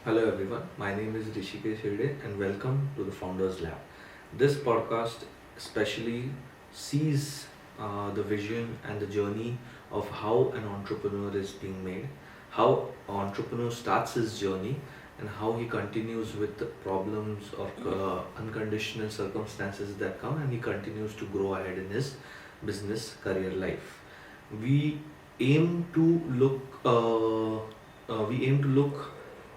Hello everyone, my name is Rishikesh Hegde and welcome to the Founders Lab. This podcast especially sees the vision and the journey of how an entrepreneur is being made, how an entrepreneur starts his journey, and how he continues with the problems or unconditional circumstances that come, and he continues to grow ahead in his business career life. We aim to look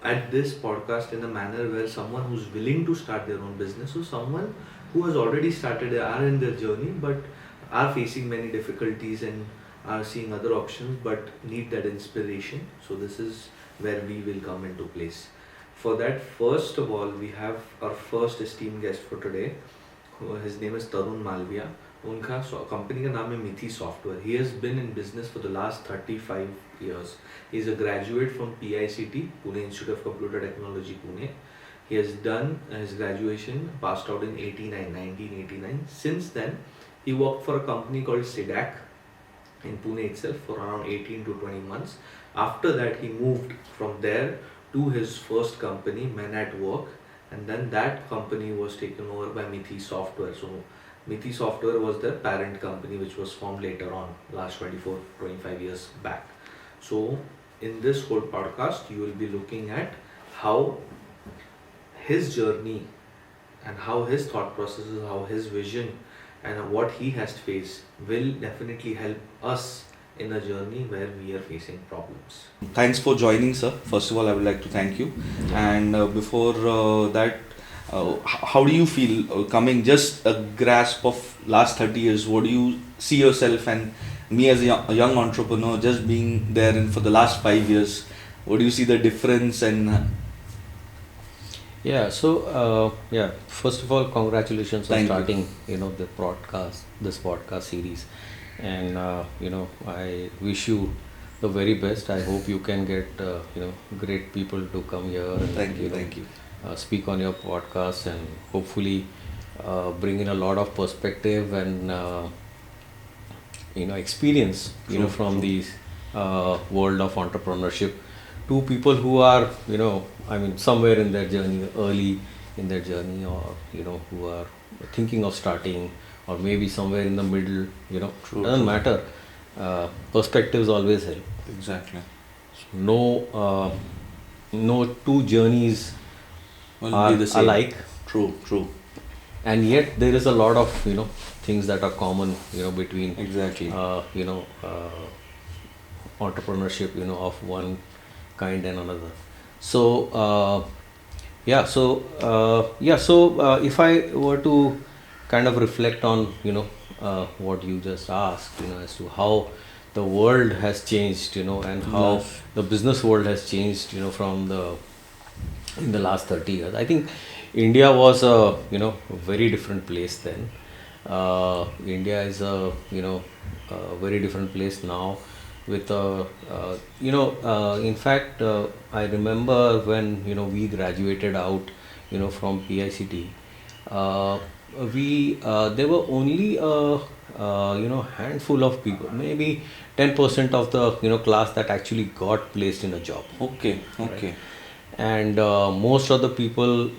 at this podcast in a manner where someone who's willing to start their own business, or someone who has already started, are in their journey but are facing many difficulties and are seeing other options but need that inspiration. So this is where we will come into place. For that, first of all, we have our first esteemed guest for today. His name is Tarun Malaviya. उनका company का नाम है मिथि software. He has been in business for the last 35 years. He is a graduate from PICT, Pune Institute of Computer Technology, Pune. He has done his graduation, passed out in 1989. Since then, he worked for a company called SIDAC in Pune itself for around 18 to 20 months. After that, he moved from there to his first company, Men at Work, and then that company was taken over by Mithi Software. So Mithi Software was the parent company which was formed later on, last 24-25 years back. So in this whole podcast, you will be looking at how his journey and how his thought processes, how his vision and what he has faced will definitely help us in a journey where we are facing problems. Thanks for joining, sir. First of all, I would like to thank you. And before that, how do you feel coming just a grasp of last 30 years? What do you see yourself and me as a young entrepreneur just being there for the last 5 years? What do you see the difference? And first of all, congratulations on Thank starting the this podcast series, and I wish you the very best. I hope you can get great people to come here and thank you. Speak on your podcast, and hopefully bring in a lot of perspective and experience from the world of entrepreneurship to people who are somewhere in their journey, early in their journey, or who are thinking of starting, or maybe somewhere in the middle. Doesn't matter. Perspectives always help. Exactly. No two journeys are be the same. alike, True. and yet there is a lot of things that are common between Exactly. entrepreneurship of one kind and another. So if I were to kind of reflect on what you just asked, as to how the world has changed, and how Yes. the business world has changed, in the last 30 years. I think India was a very different place then. India is a very different place now. With in fact, I remember when we graduated out from PICT. There were only a handful of people, maybe 10% of the class that actually got placed in a job. Okay. Right. And most of the people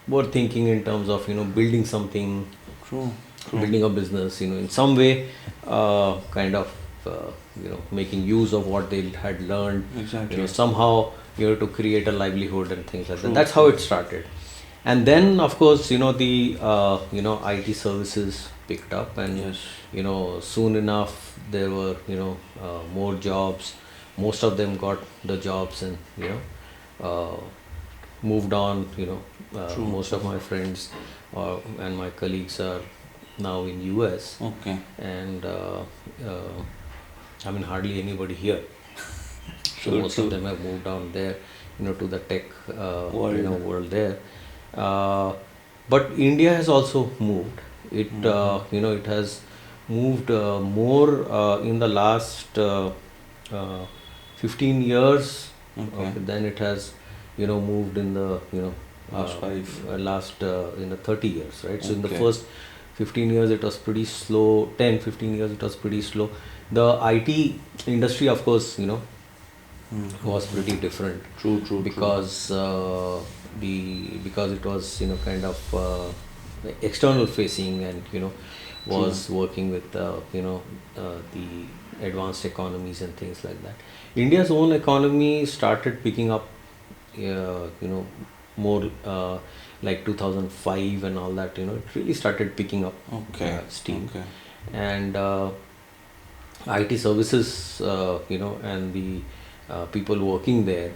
were thinking in terms of building something, True. building a business, in some way, kind of making use of what they had learned, Exactly. somehow to create a livelihood and things like True. that. That's how it started. And then of course the IT services picked up, and Yes. soon enough there were more jobs. Most of them got the jobs and moved on. True. Most of my friends and my colleagues are now in US, Okay. and hardly anybody here. So True, most true. of them have moved down there, to the tech World. world there. But India has also moved. It it has moved more in the last 15 years. Okay. Then it has moved in the Last in the 30 years, right? So in the Okay. first 15 years it was pretty slow. 10-15 years it was pretty slow. The IT industry, of course, was pretty different. True. Because because it was kind of external facing, and was working with the advanced economies and things like that. India's own economy started picking up more like 2005 and all that. It really started picking up steam. And IT services, and the people working there,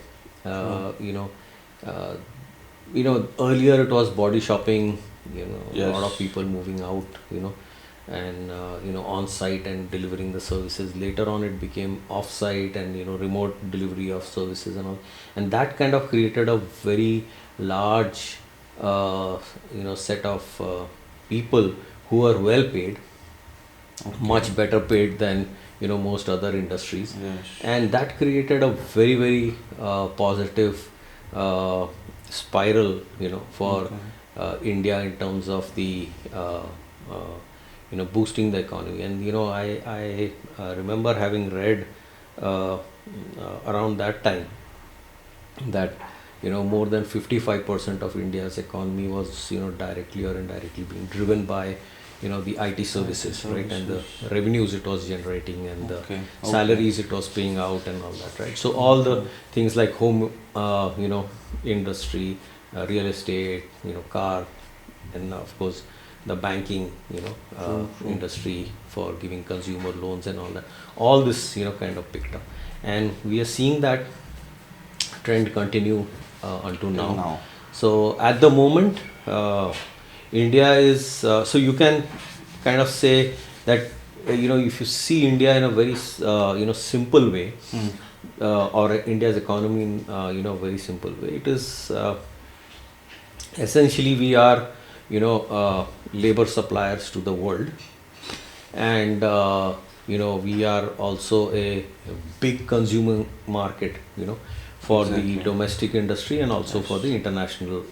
earlier it was body shopping, a lot of people moving out, and on site and delivering the services. Later on it became off site and remote delivery of services and all, and that kind of created a very large set of people who are well paid, much better paid than most other industries. And that created a very, very positive spiral for India in terms of the boosting the economy. And I remember having read around that time that more than 55% of India's economy was directly or indirectly being driven by the IT services, right? And the revenues it was generating, and the salaries it was paying out, and all that, right? So all the things like home industry, real estate, car, and of course the banking industry for giving consumer loans and all this kind of picked up, and we are seeing that trend continue until now. So at the moment, India is so you can kind of say that if you see India in a very simple way, or India's economy in very simple way, it is essentially we are labor suppliers to the world, and we are also a big consumer market for the domestic industry, and also for the international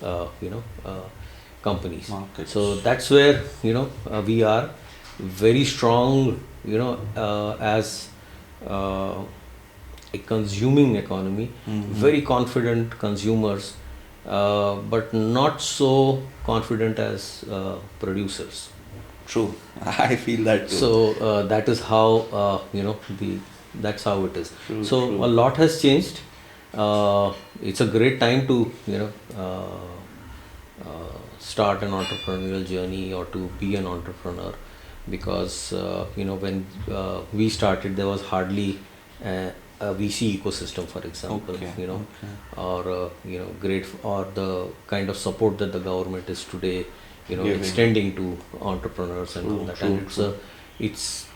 companies. So that's where we are very strong as a consuming economy, very confident consumers, but not so confident as producers. True, I feel that too. So that is how that's how it is. A lot has changed. It's a great time to start an entrepreneurial journey, or to be an entrepreneur, because when we started, there was hardly a VC ecosystem, for example, or great, or the kind of support that the government is today extending to entrepreneurs and all that. And it's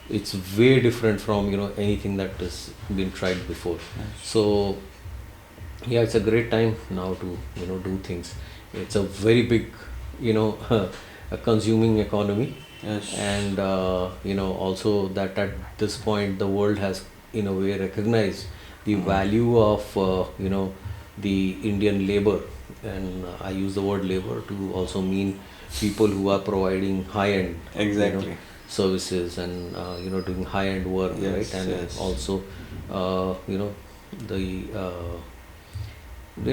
way different from anything that has been tried before. So yeah, it's a great time now to do things. It's a very big a consuming economy, and also that at this point the world has in a way recognized the value of the Indian labor, and I use the word labor to also mean people who are providing high-end services, and doing high-end work, right? And also the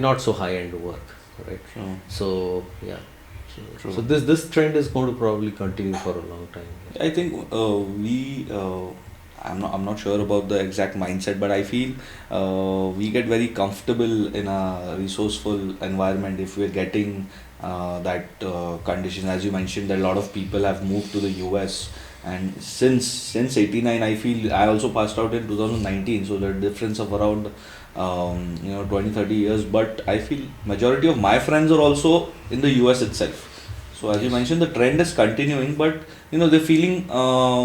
not so high-end work, right? So yeah. So this trend is going to probably continue for a long time. I think I'm not sure about the exact mindset, but I feel we get very comfortable in a resourceful environment if we're getting that condition. As you mentioned, that a lot of people have moved to the US, and since '89, I feel I also passed out in 2019, so the difference of around 20-30 years, but I feel majority of my friends are also in the US itself. So as you mentioned, the trend is continuing, but they're feeling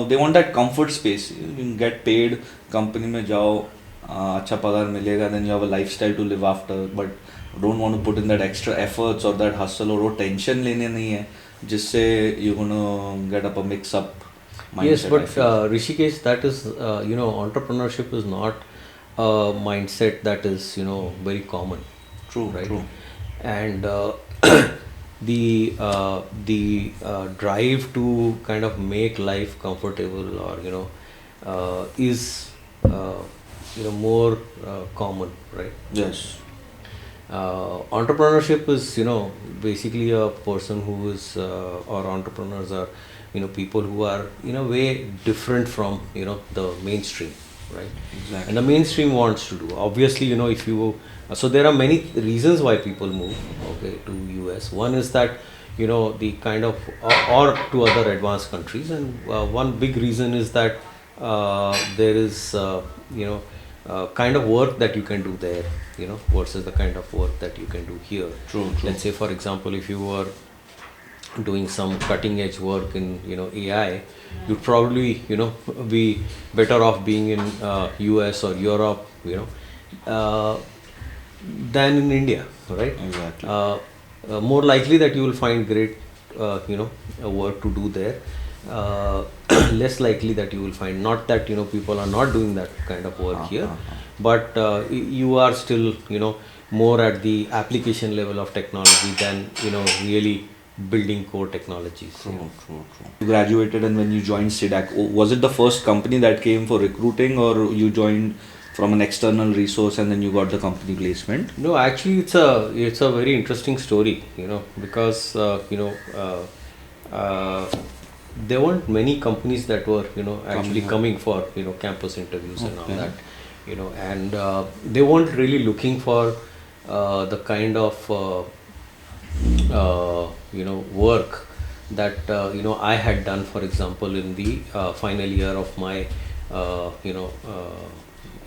they want that comfort space. You can get paid, company mein jao, acha pagar milega, then you have a lifestyle to live after, but don't want to put in that extra efforts or that hustle, or wo tension lene nahi hai jisse you're gonna get up a mix up mindset. Yes, but Rishikesh, that is entrepreneurship is not a mindset that is very common. True, right? True. And the drive to kind of make life comfortable, or is more common, right? Yes. Entrepreneurship is, basically a person who is, or entrepreneurs are, people who are in a way different from, the mainstream, right? Exactly. And the mainstream wants to do. Obviously, if you, so there are many reasons why people move, okay, to US. One is that, the kind of, or to other advanced countries. And one big reason is that there is, kind of work that you can do there, versus the kind of work that you can do here. True. Let's say, for example, if you were doing some cutting edge work in, AI, you'd probably, be better off being in US or Europe, uh, than in India, right? Exactly. More likely that you will find great, work to do there. Less likely that you will find, not that, people are not doing that kind of work here, but you are still, more at the application level of technology than, really building core technologies. True. You graduated, and when you joined SIDAC, was it the first company that came for recruiting, or you joined from an external resource and then you got the company placement? No, actually, it's a very interesting story, because there weren't many companies that were, actually coming for, campus interviews and all that, and they weren't really looking for the kind of work that I had done, for example, in the final year of my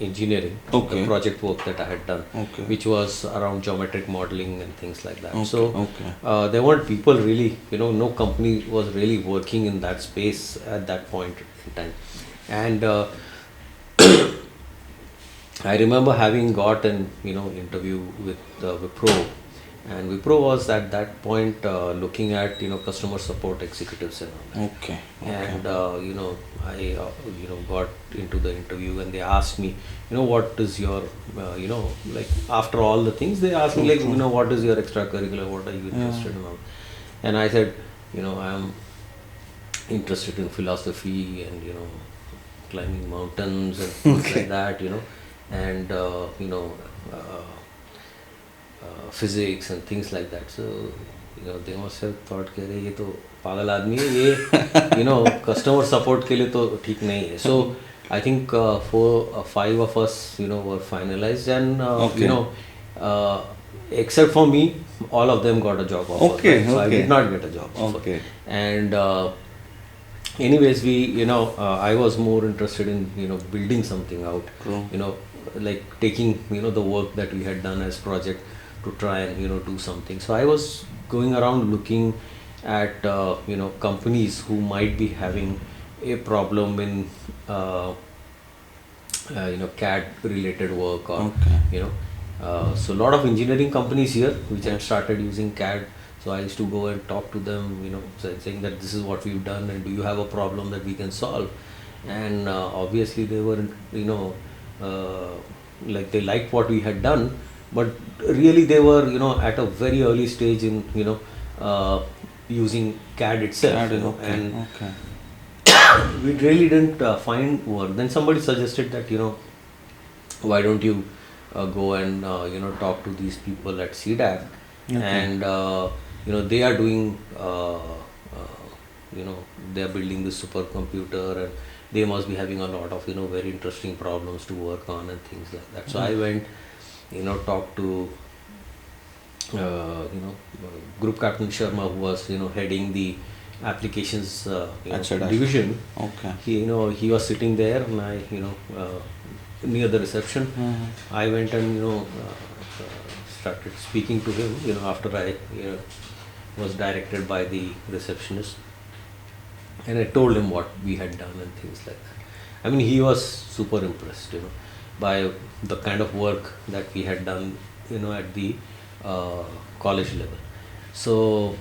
engineering, Okay. the project work that I had done, Okay. which was around geometric modeling and things like that. Okay, So okay. there weren't people really, no company was really working in that space at that point in time. And I remember having got an interview with Wipro, and Wipro was at that point looking at customer support executives and all that. Okay. And I got into the interview, and they asked me, what is your like, after all the things they asked me, like, what is your extracurricular, what are you interested in all. And I said, I am interested in philosophy and climbing mountains and things like that, and physics and things like that. So they must have thought कि अरे ये तो पागल आदमी है ये, customer support के लिए तो ठीक नहीं है. So I think 5 of us were finalized, and except for me, all of them got a job offer. Okay, right? So I okay. did not get a job offer. Okay. And anyways, we I was more interested in building something out. Cool. Like taking the work that we had done as project to try and do something. So I was going around looking at companies who might be having a problem in CAD related work, or Okay. so a lot of engineering companies here which had started using CAD. So I used to go and talk to them, saying that this is what we've done, and do you have a problem that we can solve? And obviously they were like, they liked what we had done, but really they were at a very early stage in using CAD itself. CAD, And okay. we really didn't find work. Then somebody suggested that why don't you go and talk to these people at CDAC, and they are doing they are building this supercomputer, and they must be having a lot of very interesting problems to work on and things like that. So I went talked to Group Captain Sharma, who was heading the applications division. Okay. He was sitting there, and I near the reception. I went and started speaking to him after I was directed by the receptionist, and I told him what we had done and things like that. I mean, he was super impressed by the kind of work that we had done at the college level. So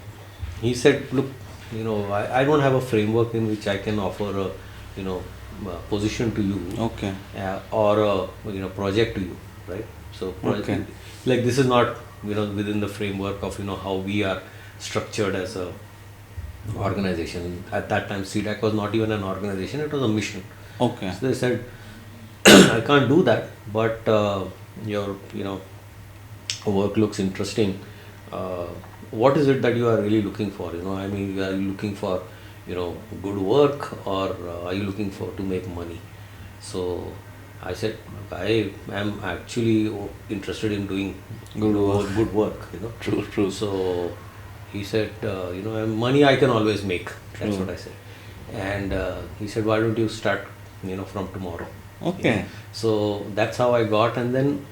he said, look, I don't have a framework in which I can offer a position to you, Okay. or a project to you, right? So Okay. like, this is not within the framework of how we are structured as a organization. At that time, CDAC was not even an organization; it was a mission. Okay. So they said, I can't do that, but your work looks interesting. uh, what is it that you are really looking for? I mean, are you looking for good work, or are you looking for to make money? So I said, "Look, I am actually interested in doing Good work. good work. True, true. So he said, and money I can always make. That's True. what I said. And he said, why don't you start from tomorrow? Okay. So that's how I got. And then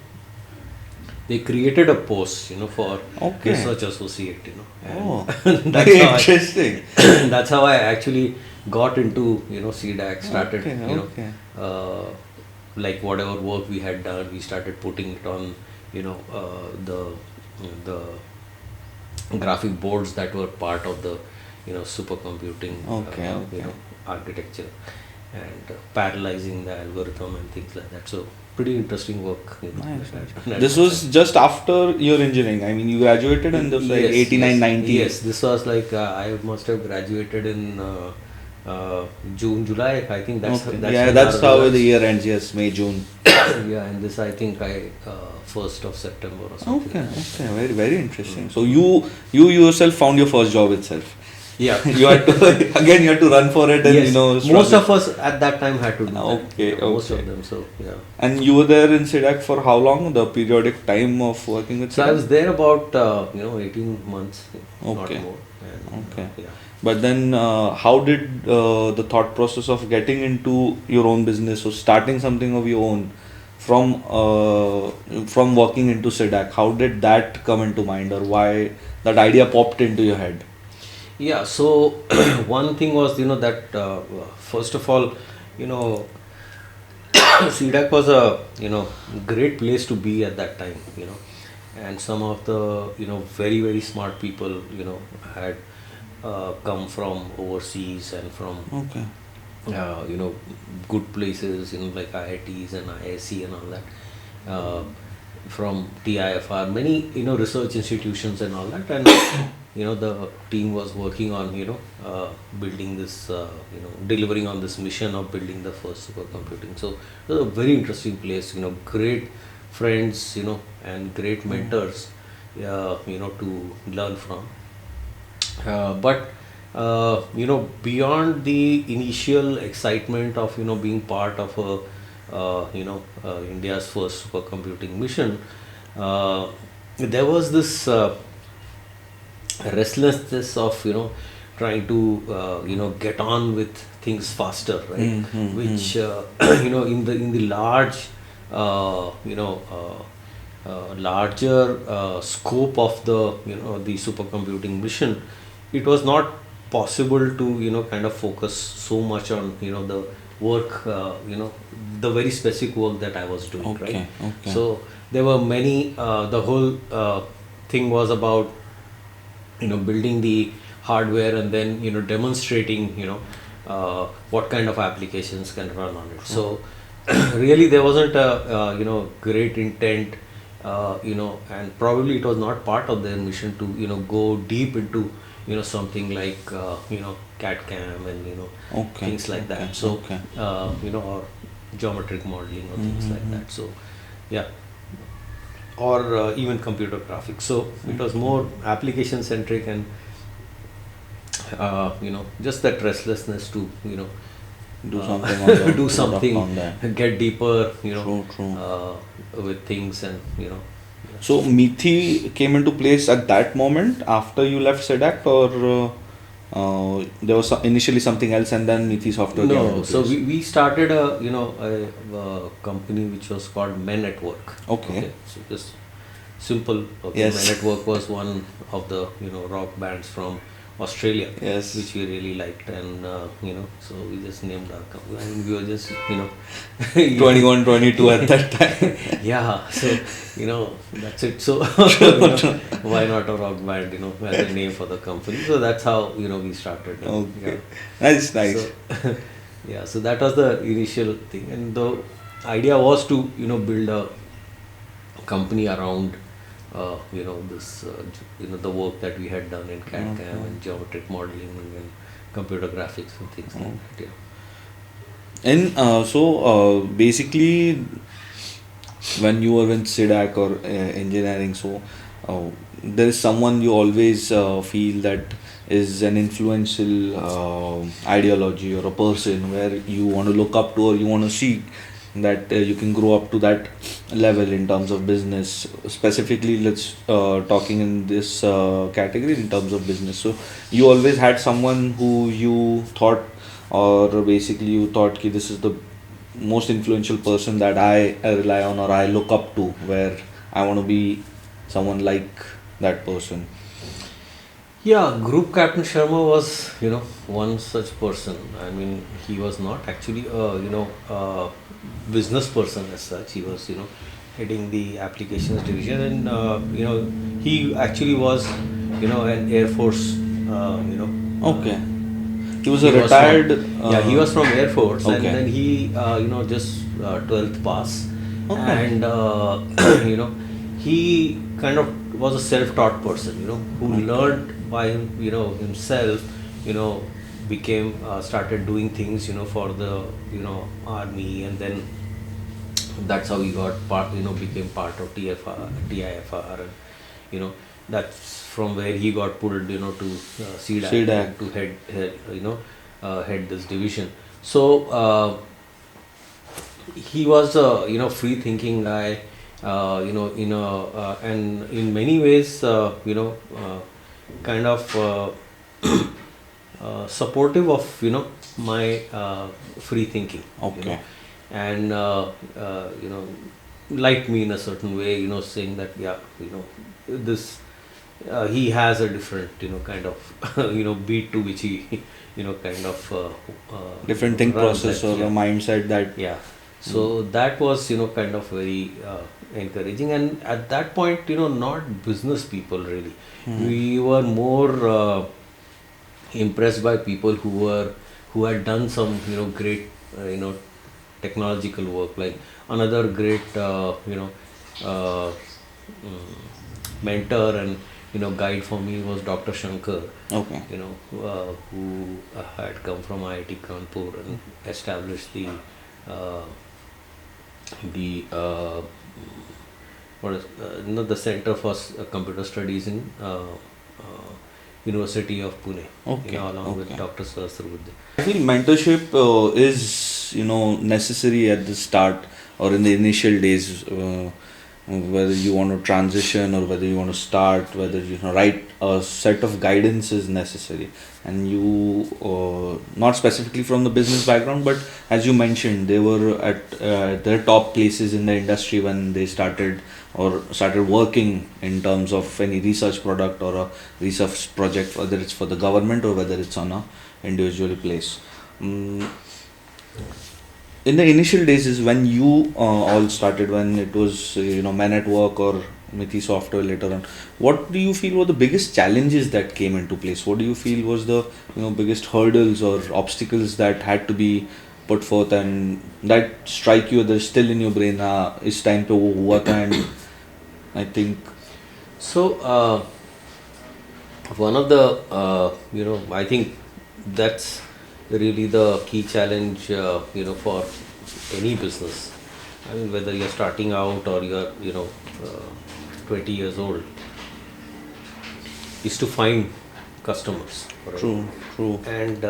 they created a post for Okay. research associate. And Oh, that's very how interesting. that's how I actually got into CDAC. Started Okay, okay. like whatever work we had done, we started putting it on the graphic boards that were part of the supercomputing Okay, okay. architecture, and parallelizing the algorithm and things like that. So pretty interesting work. Nice, that- nice. that This time. was just after your engineering. I mean, you graduated in this like Yes, 89, yes, 90. Yes, this was like I must have graduated in June, July. I think that's Okay. that's Yeah, when that's our how the results- year ends. Yes, May, June. Yeah, and this I think I 1st of September or something. Okay, okay. Very, very interesting. So you yourself found your first job itself. Yeah. You had to again. You had to run for it, and Yes, most struggle. of us at that time had to do that. Okay, Most okay. of them. So yeah. And you were there in SIDAC for how long? The periodic time of working with So I SIDAC? was there about 18 months, not Okay. more. And, Okay. yeah. But then, how did the thought process of getting into your own business or starting something of your own from working into SIDAC? How did that come into mind, or why that idea popped into your head? Yeah. So one thing was that first of all, you know CDAC was a great place to be at that time. And some of the very very smart people had come from overseas and from Okay. good places, like IITs and ISC and all that, from TIFR, many research institutions and all that. And the team was working on building this delivering on this mission of building the first supercomputing. So it was a very interesting place, great friends, and great mentors to learn from. But beyond the initial excitement of being part of India's first supercomputing mission, there was this restlessness of trying to get on with things faster, right? Mm-hmm. Which in the large larger scope of the supercomputing mission, it was not possible to kind of focus so much on the work, the very specific work that I was doing. Okay, Right. okay. So there were many. The whole thing was about building the hardware and then demonstrating what kind of applications can run on it. So really there wasn't a great intent, and probably it was not part of their mission to go deep into something like CAD CAM and Okay, things like okay, that. So okay. or geometric modeling or things like that. So yeah, or even computer graphics. So it was more application centric, and just that restlessness to Do something on the do something, on that. get deeper, True, true. with things, and So Mithi came into place at that moment after you left SIDAC, or there was initially something else and then Mithi software came No. into So place? we started a company which was called Men at Work. Okay. So just simple. Okay. Yes. Men at Work was one of the rock bands from Australia, Yes. which we really liked, and so we just named our company. I mean, we were just 21, 22 at that time. yeah. So that's it. So why not a rock band? As a name for the company. So that's how we started. Okay. Yeah. Nice, nice. So, yeah, so that was the initial thing, and the idea was to build a company around this the work that we had done in CAD CAM and geometric modeling and computer graphics and things like that. Yeah. In basically, when you are in SIDAC or engineering, so there is someone you always feel that is an influential ideology or a person where you want to look up to, or you want to see that you can grow up to that level in terms of business. Specifically, let's talking in this category in terms of business. So you always had someone who you thought, or basically you thought ki this is the most influential person that I rely on or I look up to, where I want to be someone like that person. Yeah, Group Captain Sharma was, one such person. I mean, he was not actually a business person as such. He was, heading the applications division, and he actually was, an Air Force, Okay. He was a he was from, retired. yeah, he was from Air Force, and Okay. then he, just 12th pass, Okay. and you know, he kind of was a self-taught person, who Okay. learned by himself, you know, became started doing things, for the army, and then that's how he got part, became part of TIFR, and you know that's from where he got pulled, to CDAC, CDAC. to head this division. So he was a free thinking guy, and in many ways, kind of supportive of my free thinking. Okay. And liked me in a certain way, saying that, yeah, this he has a different kind of beat to which he kind of Different think runs process at. or a Yeah, mindset that. yeah. So that was kind of very encouraging, and at that point, not business people really. We were more impressed by people who had done some great technological work. Like another great uh, mm, mentor and guide for me was Dr. Shankar, Okay. who had come from IIT Kanpur and established uh, the what is the Center for Computer Studies in University of Pune, Okay. along with Okay. Dr. Sahasrabudhe. I feel mentorship is necessary at the start or in the initial days, whether you want to transition or whether you want to start, whether write a set of guidance is necessary. And you not specifically from the business background, but as you mentioned, they were at their top places in the industry when they started working in terms of any research product or a research project, whether it's for the government or whether it's on a individual place. Mm, in the initial days is when you all started, when it was Men at Work or Mithi Software later on. What do you feel were the biggest challenges that came into place? What do you feel was the biggest hurdles or obstacles that had to be put forth and that strike you, that still in your brain? Is time to hua tha, and I think. So one of the I think that's really the key challenge for any business. I mean, whether you're starting out or you're 20 years old, is to find customers, right? True, true. And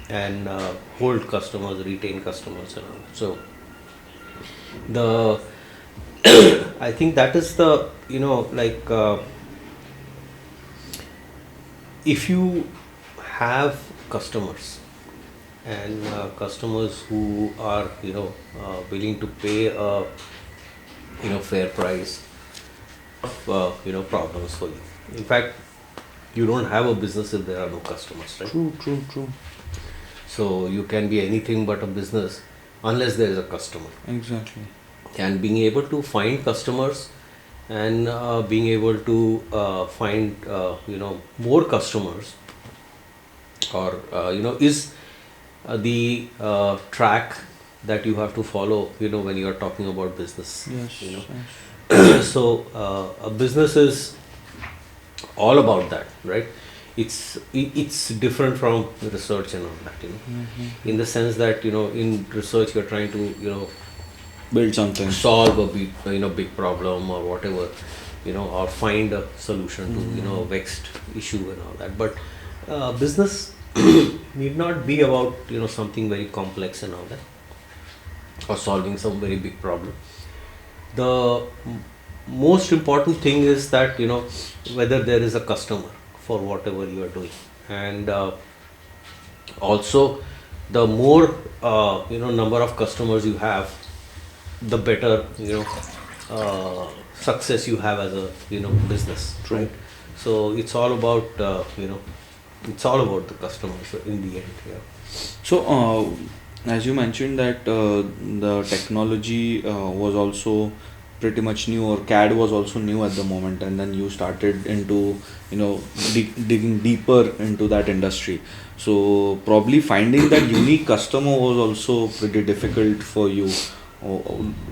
and hold customers, retain customers, and all. So the I think that is the if you have customers and customers who are willing to pay a fair price, problems for you. In fact, you don't have a business if there are no customers, right? True, true, true. So you can be anything but a business unless there is a customer. Exactly. And being able to find customers and being able to find more customers, or is the track that you have to follow when you are talking about business. Yes. So a business is all about that, right? it's different from research and all that, in the sense that, in research you're trying to, Build something. solve a big problem or whatever, or find a solution to, a vexed issue and all that. But business need not be about, something very complex and all that, or solving some very big problem. The most important thing is that, whether there is a customer for whatever you are doing. And also, the more number of customers you have, the better, success you have as a, business. True. Right? So it's all about, it's all about the customers in the end. Yeah. So, as you mentioned that the technology was also pretty much new, or CAD was also new at the moment, and then you started into, digging deeper into that industry. So probably finding that unique customer was also pretty difficult for you.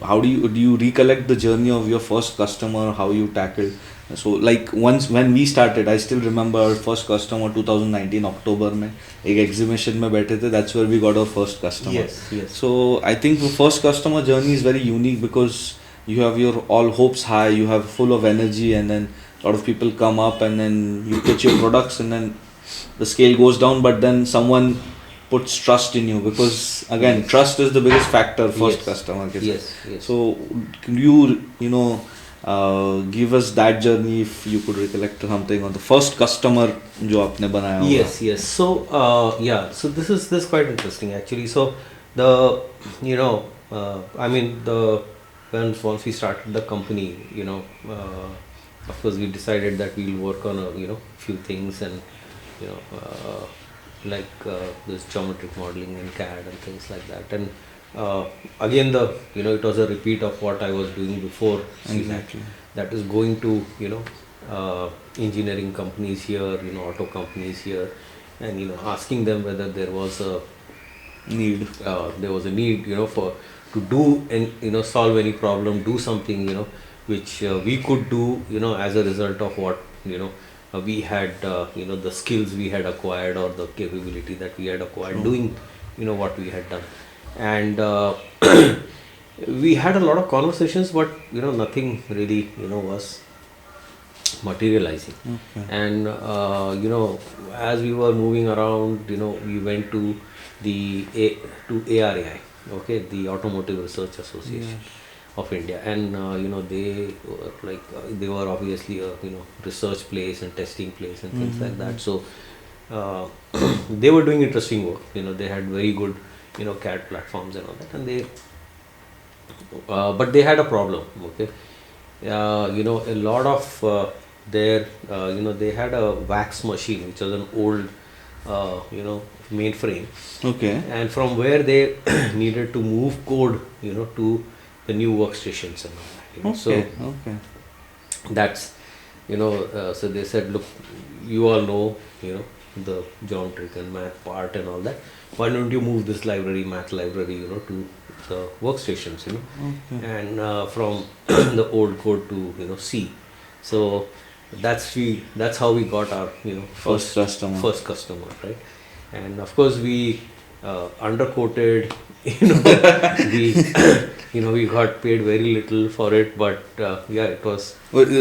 How do you recollect the journey of your first customer, how you tackled? So like once when we started, I still remember our first customer 2019 October में एक exhibition में बैठे थे. That's where we got our first customer. Yes. So I think the first customer journey is very unique because you have your all hopes high, you have full of energy, and then a lot of people come up, and then you pitch your products, and then the scale goes down, but then someone puts trust in you, because again, trust is the biggest factor first Yes. customer के Yes. साथ. So can you give us that journey, if you could recollect something on the first customer जो आपने बनाया होगा? Yes. So so this is quite interesting actually. So the once we started the company, of course we decided that we'll work on a few things, and like this geometric modeling and CAD and things like that. And again, it was a repeat of what I was doing before. Exactly. That is going to engineering companies here, auto companies here, and asking them whether there was a Need. for to do and solve any problem, do something which we could do as a result of what we had the skills we had acquired, or the capability that we had acquired doing what we had done. And we had a lot of conversations, but nothing really was materializing. Okay. And as we were moving around, we went to ARAI, okay, the Automotive Research Association of India, and they were they were obviously a research place and testing place and things like that. So they were doing interesting work. They had very good CAD platforms and all that, and but they had a problem. Okay, a lot of their they had a wax machine, which was an old mainframe. Okay. And from where they needed to move code to the new workstations and all that. So Okay. that's so they said, look, you all know the geometric and math part and all that, why don't you move this math library to the workstations, Okay. and from the old code to C. So that's how we got our First customer. right? And of course we underquoted, we got paid very little for it, but it was.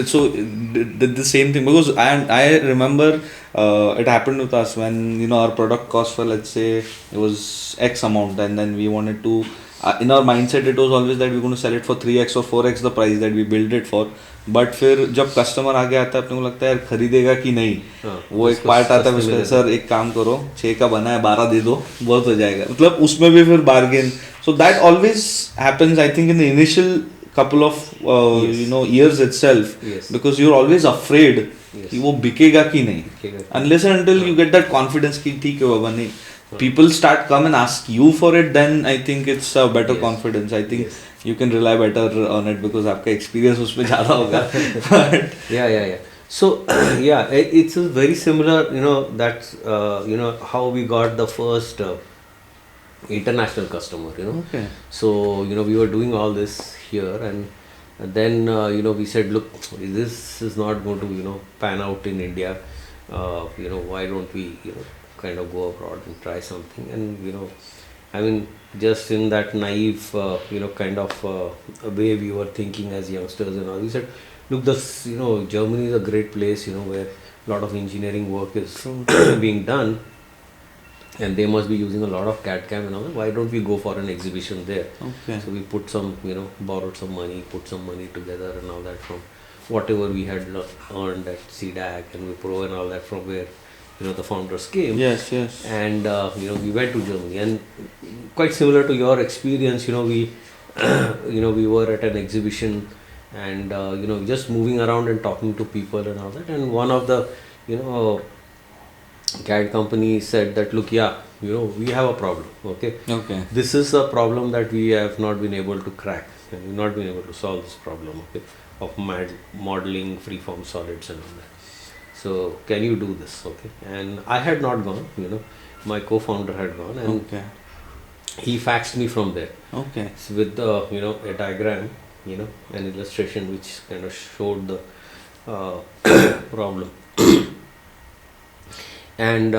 So did the same thing, because I remember it happened with us when our product cost for, let's say, it was X amount, and then we wanted to in our mindset it was always that we're going to sell it for 3x or 4x the price that we built it for. But फिर जब customer आगे आता है अपने को लगता है यार खरीदेगा कि नहीं. वो एक पार्ट आता है उसमें, सर एक काम करो 6 का बना है 12 दे दो बहुत हो जाएगा, मतलब उसमें भी फिर bargain. So that always happens I think in the initial couple of years itself, because you're always afraid कि वो बिकेगा कि नहीं, unless and until you get that confidence कि ठीक है बाबा नहीं, people start come and ask you for it, then I think it's a better confidence. I think you can rely better on it because आपका experience उसमें ज़्यादा होगा. Yeah. So it's very similar. That's how we got the first international customer. Okay. So we were doing all this here, and then we said, look, this is not going to pan out in India. why don't we, kind of go abroad and try something. And, I mean, just in that naive, kind of way we were thinking as youngsters and all, we said, look, this, Germany is a great place, where a lot of engineering work is being done, and they must be using a lot of CAD CAM and all that. Why don't we go for an exhibition there? Okay. So we put some, borrowed some money, put some money together and all that from whatever we had earned at CDAC and Wipro and all that, from where, the founders came. Yes, yes. And, we went to Germany. And quite similar to your experience, we, we were at an exhibition and, just moving around and talking to people and all that. And one of the, CAD company said that, look, yeah, we have a problem. Okay. Okay. This is a problem that we have not been able to crack. And we've not been able to solve this problem, okay, of modeling freeform solids and all that. So can you do this? Okay. And I had not gone, my co-founder had gone, and Okay. he faxed me from there. Okay. So with the, a diagram, an illustration which kind of showed the problem. And,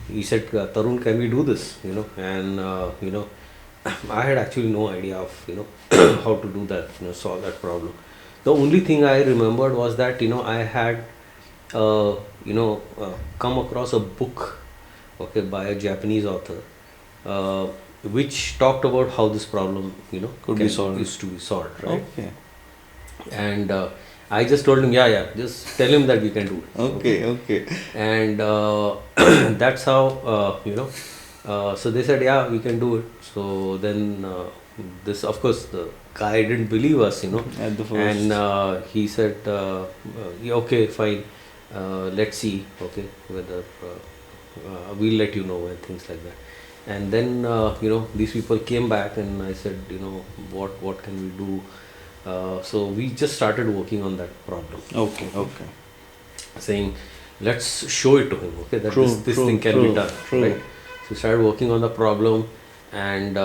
he said, Tarun, can we do this? And, I had actually no idea of, how to do that, solve that problem. The only thing I remembered was that, I had, come across a book, okay, by a Japanese author, which talked about how this problem, Could be solved. is to be solved, right? Okay. And I just told him, yeah, just tell him that we can do it. Okay. And that's how, so they said, yeah, we can do it. So then this, of course, the guy didn't believe us, At the first. and he said, yeah, okay, fine, let's see, okay, whether we'll let you know, and things like that. And then, these people came back and I said, what can we do? So we just started working on that problem. Okay. Saying, let's show it to him, okay, that True, this true, thing can true, be done, true. right? So we started working on the problem, and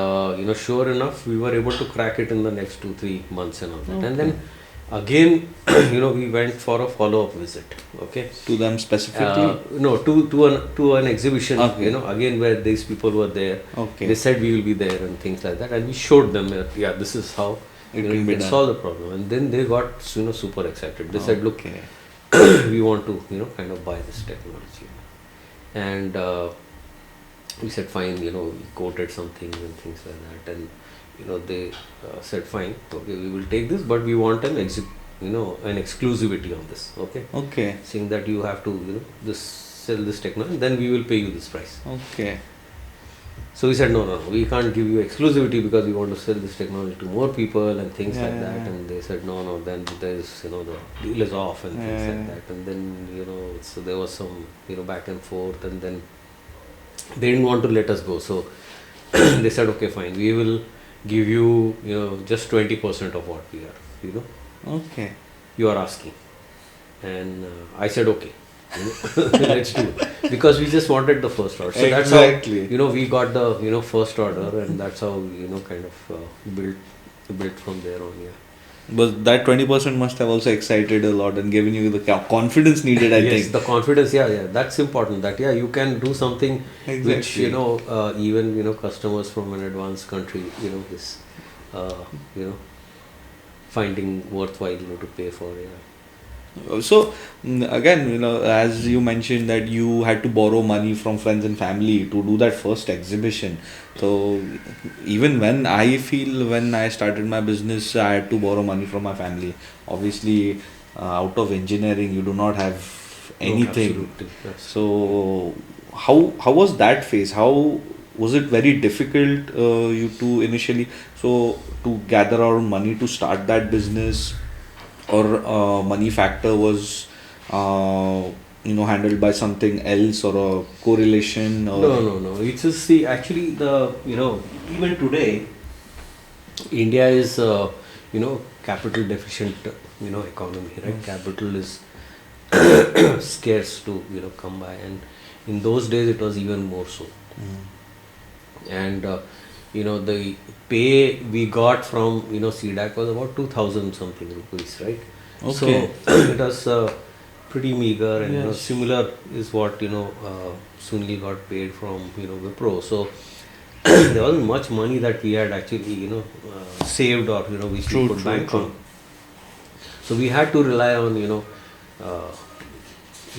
sure enough, we were able to crack it in the next 2-3 months and all that. And then again, we went for a follow-up visit, okay. To them specifically? No, to an exhibition, Okay. again where these people were there. Okay. They said we will be there and things like that, and we showed them, yeah, this is how It you can be can done. solve the problem. And then they got super excited. They said, look, Okay. we want to kind of buy this technology. And we said fine, we quoted some things and things like that, and they said fine, okay, we will take this, but we want an exclusivity on this, okay, Okay. saying that you have to sell this technology, then we will pay you this price. Okay. So we said, no, we can't give you exclusivity because we want to sell this technology to more people and things like that. Yeah. And they said, no, then there's, the deal is off and things Yeah. like that. And then, so there was some, back and forth, and then they didn't want to let us go. So they said, okay, fine, we will give you, just 20% of what we are, Okay. you are asking. And I said, okay. Let's do it, because we just wanted the first order. So Exactly. that's how we got the first order, and that's how kind of built from there on. Yeah. But that 20% must have also excited a lot and given you the confidence needed, I Yes, think. the confidence. Yeah, that's important. That you can do something which Exactly. even customers from an advanced country is finding worthwhile to pay for. Yeah. So again, as you mentioned that you had to borrow money from friends and family to do that first exhibition. So even when I started my business, I had to borrow money from my family. Obviously, out of engineering, you do not have anything. Absolutely. Yes. So how was that phase? How was it very difficult you to initially to gather our money to start that business? Or money factor was handled by something else, or a correlation, or No, it's just, see, actually even today India is capital deficient economy, right? Capital is scarce to come by, and in those days it was even more so. And the pay we got from CDAC was about 2,000 something rupees, right? Okay. So it was pretty meager, and Yes. similar is what Sunil got paid from Wipro. So there wasn't much money that we had actually saved, or which we could bank on. So we had to rely on uh,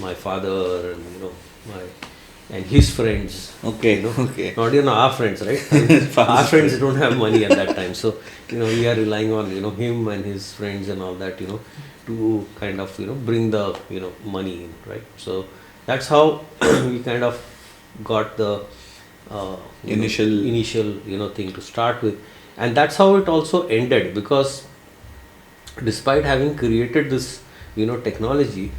my father, and my and his friends. Okay. Okay. Not our friends, right? Our friends don't have money at that time, so we are relying on him and his friends and all that to kind of bring the money in, right? So that's how we kind of got the initial thing to start with, and that's how it also ended, because despite having created this technology,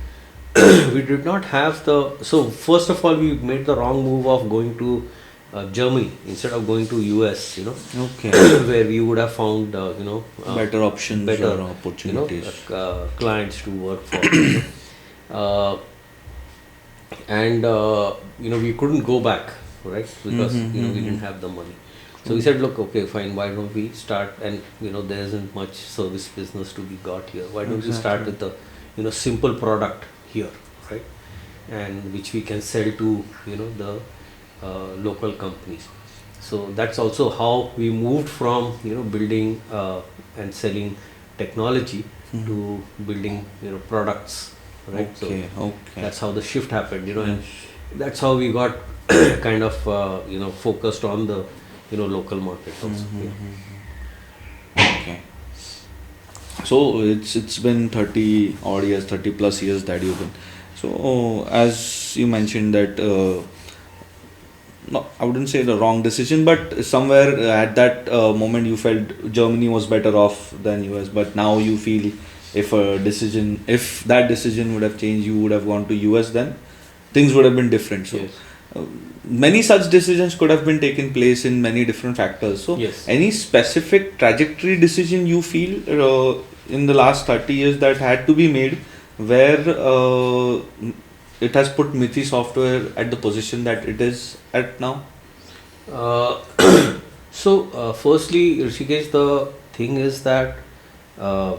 we did not have so first of all, we made the wrong move of going to Germany instead of going to US, Okay. where we would have found Better options better or opportunities. clients to work for. uh, and we couldn't go back, right? Because we didn't have the money. So we said, look, okay, fine, why don't we start, and there isn't much service business to be got here. Why don't we start with a simple product here, right? And which we can sell to the local companies. So that's also how we moved from building and selling technology to building products, right? Okay. So Okay. that's how the shift happened, and that's how we got kind of focused on the local market also. Okay. So it's been 30 odd years, 30 plus years that you've been. So as you mentioned that, no, I wouldn't say the wrong decision, but somewhere at that moment you felt Germany was better off than US. But now you feel if that decision would have changed, you would have gone to US, then things would have been different. So Yes. many such decisions could have been taken place in many different factors. So Yes. any specific trajectory decision you feel in the last 30 years that had to be made, where it has put Mithi software at the position that it is at now? Uh, so, firstly, Rishikesh, the thing is that uh,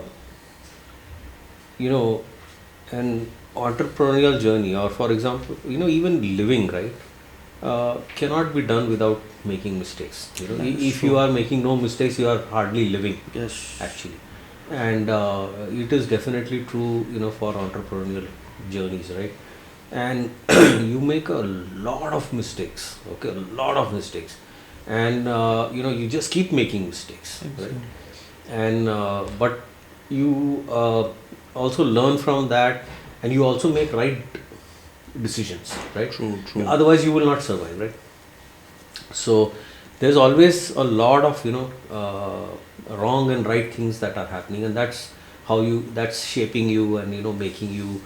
an entrepreneurial journey, or for example, even living, right, cannot be done without making mistakes. If you are making no mistakes, you are hardly living, Yes. actually. And it is definitely true, for entrepreneurial journeys, right? And you make a lot of mistakes, okay, a lot of mistakes, and you just keep making mistakes, right? And but you also learn from that, and you also make right decisions, right? True. True. Otherwise you will not survive, right? So there's always a lot of wrong and right things that are happening, and that's that's shaping you, and making you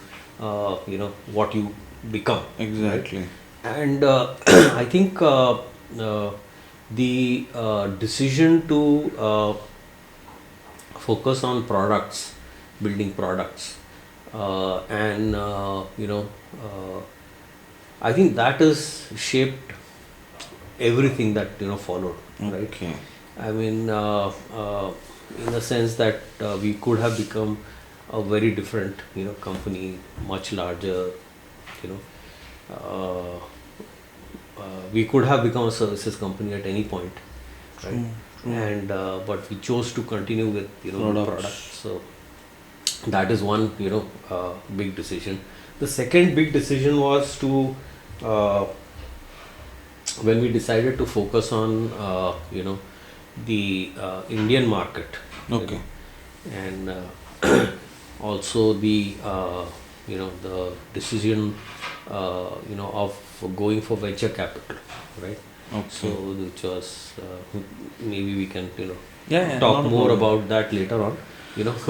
what you become. Exactly. And I think the decision to focus on products, building products, and I think that has shaped everything that followed, right? Okay. I mean, in the sense that we could have become a very different company, much larger, you know we could have become a services company at any point, right? And but we chose to continue with products. So that is one big decision. The second big decision was to when we decided to focus on the Indian market, Okay. and also the the decision of going for venture capital, right? Okay. So which was maybe we can Yeah, talk not a more problem. about that later on,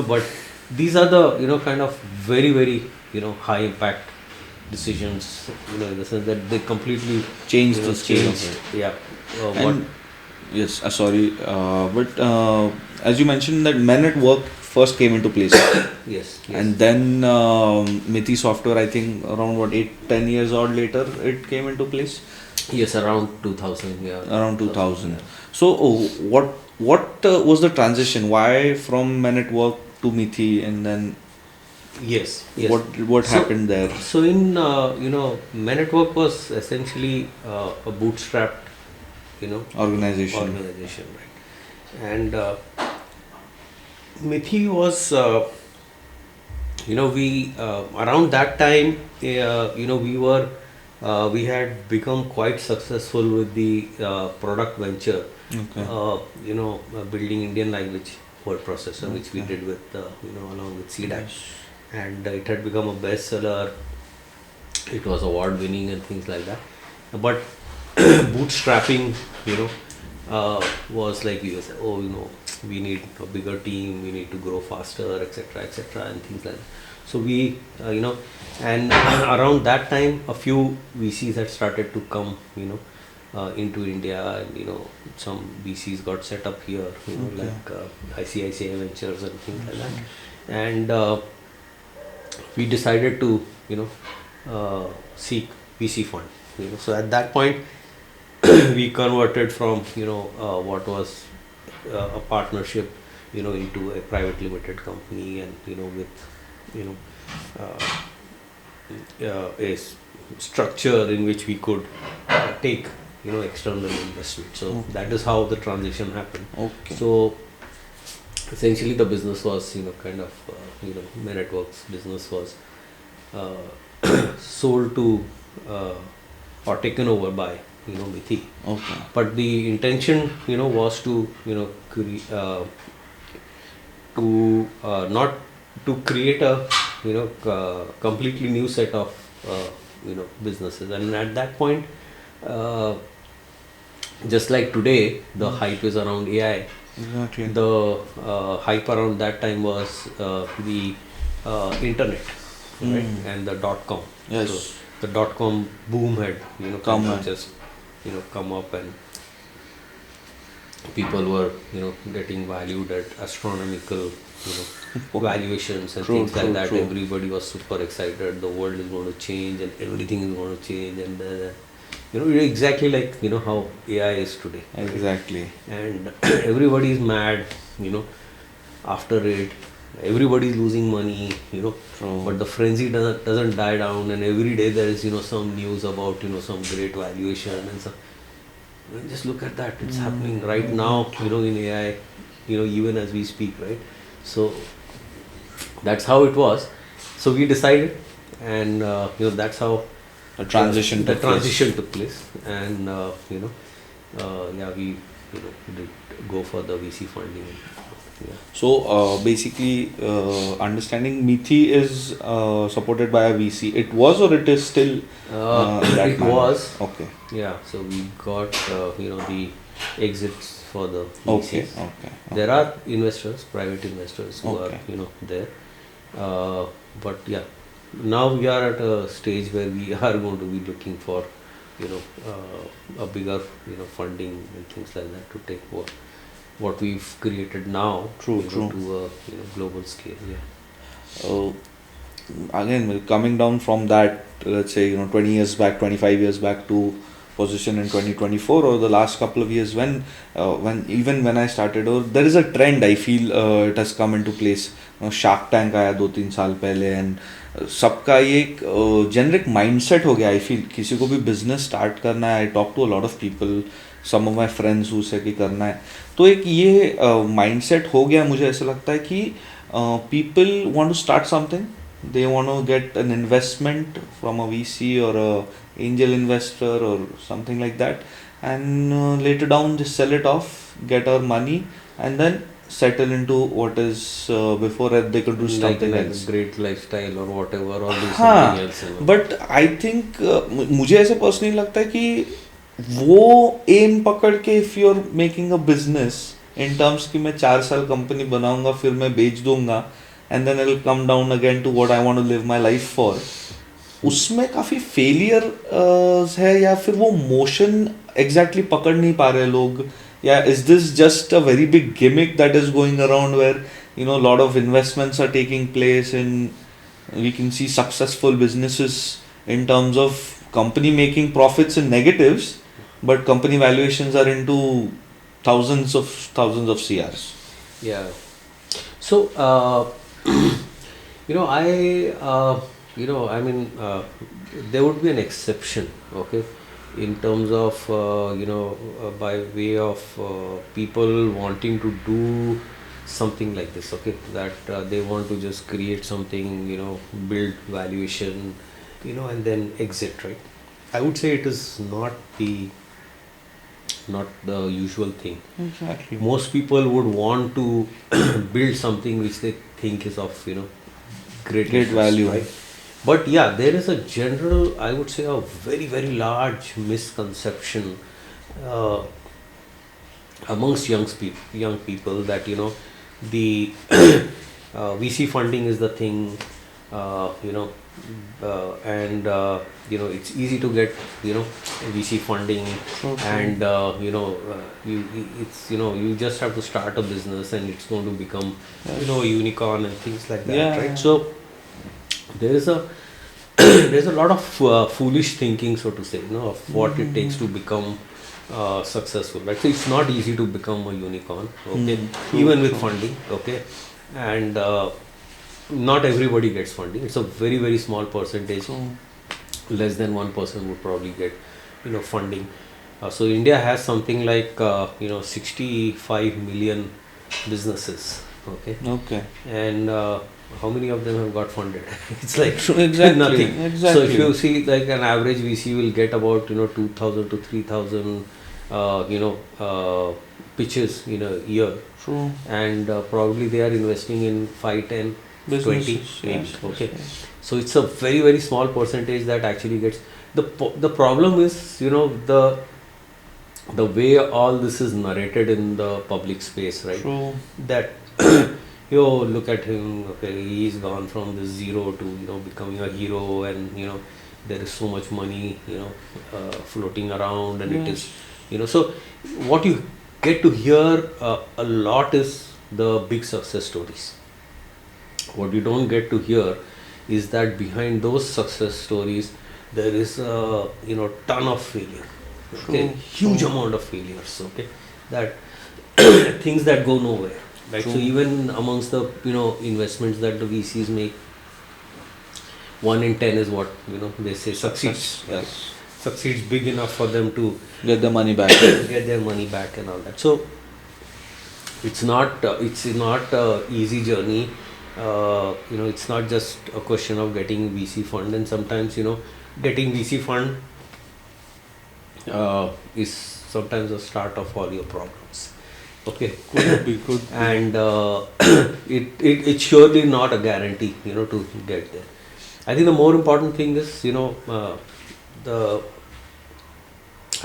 but these are the kind of very very high impact decisions, in the sense that they completely Change the scale of changed, it. yeah, And yes, sorry, but as you mentioned that Men at Work first came into place, yes, and then Mithi software, I think around 8-10 years odd later it came into place, yes, around 2000, yeah, around 2000. yeah. So what was the transition? Why from Men at Work to Mithi, and then Yes, yes. What So, happened there? so in Men at Work was essentially a bootstrapped, Organization. organization, right? And Mithi was, we around that time, we had become quite successful with the product venture, Okay. building Indian language word processor, which we Okay. did with, along with CDAC, and it had become a bestseller. It was award winning and things like that. But bootstrapping, was like we were saying, oh, we need a bigger team, we need to grow faster, etc., and things like that. So we, and around that time, a few VCs had started to come, into India, and some VCs got set up here, Okay. like ICICI Ventures and things like that, and we decided to, seek VC fund. So at that point, we converted from what was a partnership, into a private limited company, and with you know structure in which we could take external investment. So Okay. that is how the transition happened. Okay. So essentially, the business was kind of Men at Work's business was sold to or taken over by Mithi. Okay. But the intention was to not to create a completely new set of businesses. And at that point, uh, just like today, the hype is around AI. Exactly. The hype around that time was the internet, right? And the .com. Yes. So the .com boom had Come kind of on. just come up, and people were getting valued at astronomical valuations and True, things like true, that. true. Everybody was super excited. The world is going to change, and everything is going to change, and exactly like how AI is today. Exactly. And everybody is mad, after it. Everybody is losing money, True. but the frenzy doesn't die down, and every day there is some news about some great valuation and so. Just look at that, it's happening right now, in AI, even as we speak, right? So that's how it was. So we decided, and that's how The transition. the took place. transition took place, and we did go for the VC funding. Yeah. So basically, understanding Mithi is supported by a VC. It was, or it is still in that It manner? was. Okay. Yeah, so we got the exits for the Okay. VCs. Okay. There are investors, private investors who Okay. are there, but yeah, now we are at a stage where we are going to be looking for a bigger funding and things like that to take what we've created now True, true. to a global scale. Yeah. Again, coming down from that, let's say 20 years back, 25 years back to position in 2024, or the last couple of years, when I started, or there is a trend I feel it has come into place. Shark Tank आया 2-3 साल पहले, and सबका ये एक generic mindset हो गया. I feel किसी को भी बिजनेस स्टार्ट करना है, I talk to a lot of people, some of my friends who say कि करना है, तो एक ये माइंडसेट हो गया. मुझे ऐसा लगता है कि people want to start something, they want to get an investment from a VC or a angel investor or something like that, and later down just sell it off, get our money, and then settle into what is before that they could do something like else. a great lifestyle or whatever, or do हाँ, something else. but I think मुझे ऐसे personally लगता है कि वो M पकड़ के if you're making a business in terms कि मैं 4 साल कंपनी बनाऊंगा फिर मैं बेच दूंगा and then it'll come down again to what I want to live my life for, उसमें काफ़ी फेलियर है, या फिर वो मोशन एग्जैक्टली पकड़ नहीं पा रहे लोग, या is this just a very big gimmick that is going around where lot of investments are taking place in we can see successful businesses in terms of company making profits and negatives, but company valuations are into thousands of CRs. Yeah. So I mean, there would be an exception, okay, in terms of, by way of people wanting to do something like this, okay, that they want to just create something, build valuation, and then exit, right? I would say it is not the usual thing. Exactly. Most people would want to build something which they think is of great Great interest, value. right? But yeah, there is a general, I would say, a very very large misconception uh, amongst young people that the VC funding is the thing, and it's easy to get VC funding, Okay. and you just have to start a business and it's going to become a unicorn and things like that, Yeah. right? So there is a there's a lot of foolish thinking, so to say, of what it takes to become successful, right? So it's not easy to become a unicorn, okay, even with funding, okay, and not everybody gets funding. It's a very very small percentage. Less than 1% would probably get funding. So India has something like 65 million businesses, okay, Okay. and how many of them have got funded? It's like Exactly. nothing. Exactly. So if you see, like, an average VC will get about 2,000 to 3,000 pitches in a year, True. and probably they are investing in 5, 10, 20 Businesses, maybe, yes, okay. yes. So it's a very very small percentage that actually gets the problem is the way all this is narrated in the public space, right? True. That look at him, okay, he's gone from this zero to becoming a hero, and there is so much money floating around, and it is so what you get to hear a lot is the big success stories. What you don't get to hear is that behind those success stories there is a ton of failure, okay, huge amount of failures, okay, that things that go nowhere, right? So even amongst the investments that the VCs make, 1 in 10 is what they say succeeds, right? Yes. Succeeds big enough for them to Get the money back. get their money back and all that. So it's not a easy journey. It's not just a question of getting VC fund, and sometimes getting VC fund is sometimes the start of all your problems, okay. Could be. And it's surely not a guarantee to get there. I think the more important thing is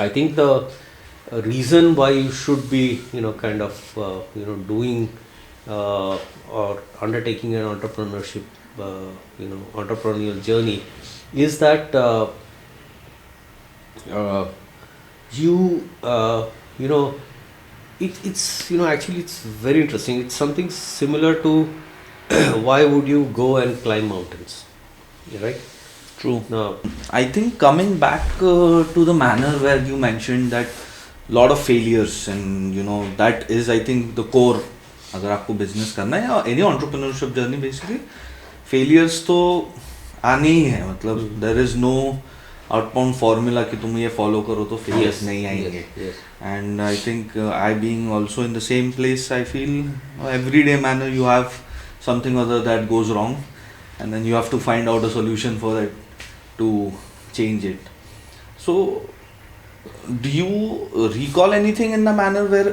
I think the reason why you should be kind of doing or undertaking an entrepreneurship entrepreneurial journey is that it's actually it's very interesting. It's something similar to why would you go and climb mountains, right? True. Now, I think coming back to the manner where you mentioned that lot of failures, and that is, I think, the core. अगर आपको business करना है या any entrepreneurship journey, basically failures तो आने ही है. मतलब there is no outbound formula कि तुम ये फॉलो करो तो फेलियर्स नहीं आएंगे. And I think I being also in the same place, I feel every day manner you have something other that goes wrong, and then you have to find out a solution for it to change it. So do you recall anything in the manner where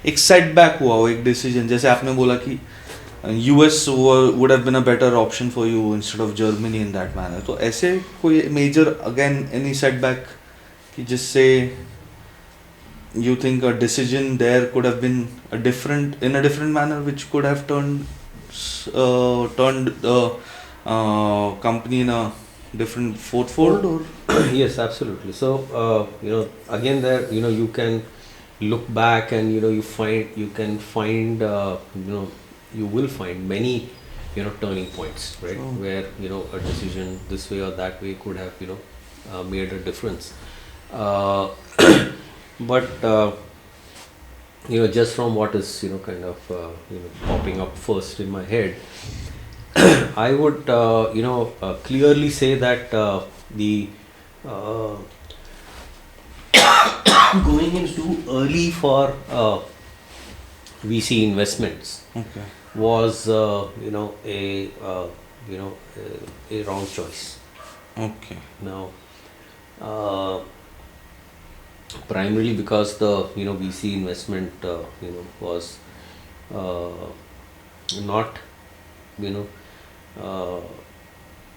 एक setback हुआ हो, एक decision, जैसे आपने बोला कि US would have been a better option for you instead of Germany in that manner. तो ऐसे कोई major, again, any setback कि जिससे you think a decision there could have been in a different manner, which could have turned the company in a different fold, or yes, absolutely. So again, there you can look back and you will find many turning points, right? Where a decision this way or that way could have made a difference, but just from what is kind of popping up first in my head, I would clearly say that the uh, going in too early for VC investments Okay. was a wrong choice. Okay. Now, uh, primarily because the VC investment was uh, not you know uh,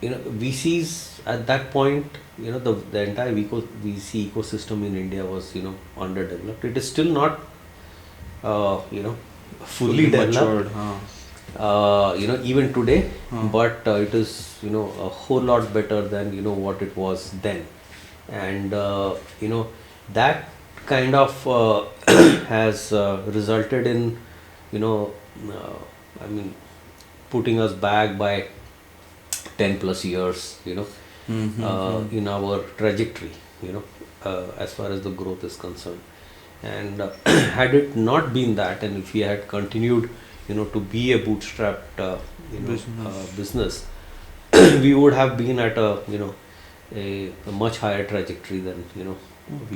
VCs at that point, the entire VC ecosystem in India was underdeveloped. It is still not fully developed, matured. Huh. even today, Huh. but it is a whole lot better than what it was then. And that kind of has resulted in you know I mean putting us back by 10 plus years in our trajectory, as far as the growth is concerned. And had it not been that, and if we had continued to be a bootstrapped business, we would have been at a much higher trajectory than we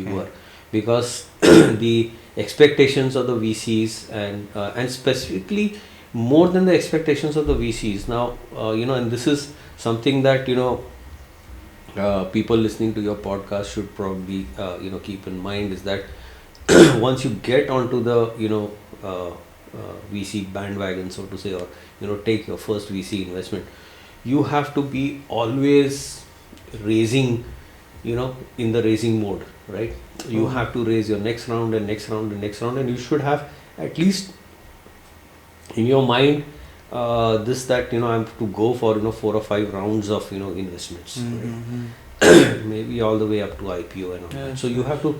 Okay. were, because the expectations of the VCs, and specifically more than the expectations of the VCs now, and this is something that people listening to your podcast should probably keep in mind, is that once you get onto the VC bandwagon, so to say, or take your first VC investment, you have to be always raising, in the raising mode, right? You have to raise your next round and next round and next round, and you should have at least in your mind this, that I have to go for 4 or 5 rounds of investments, right? Maybe all the way up to IPO and all that. Yes, So you have to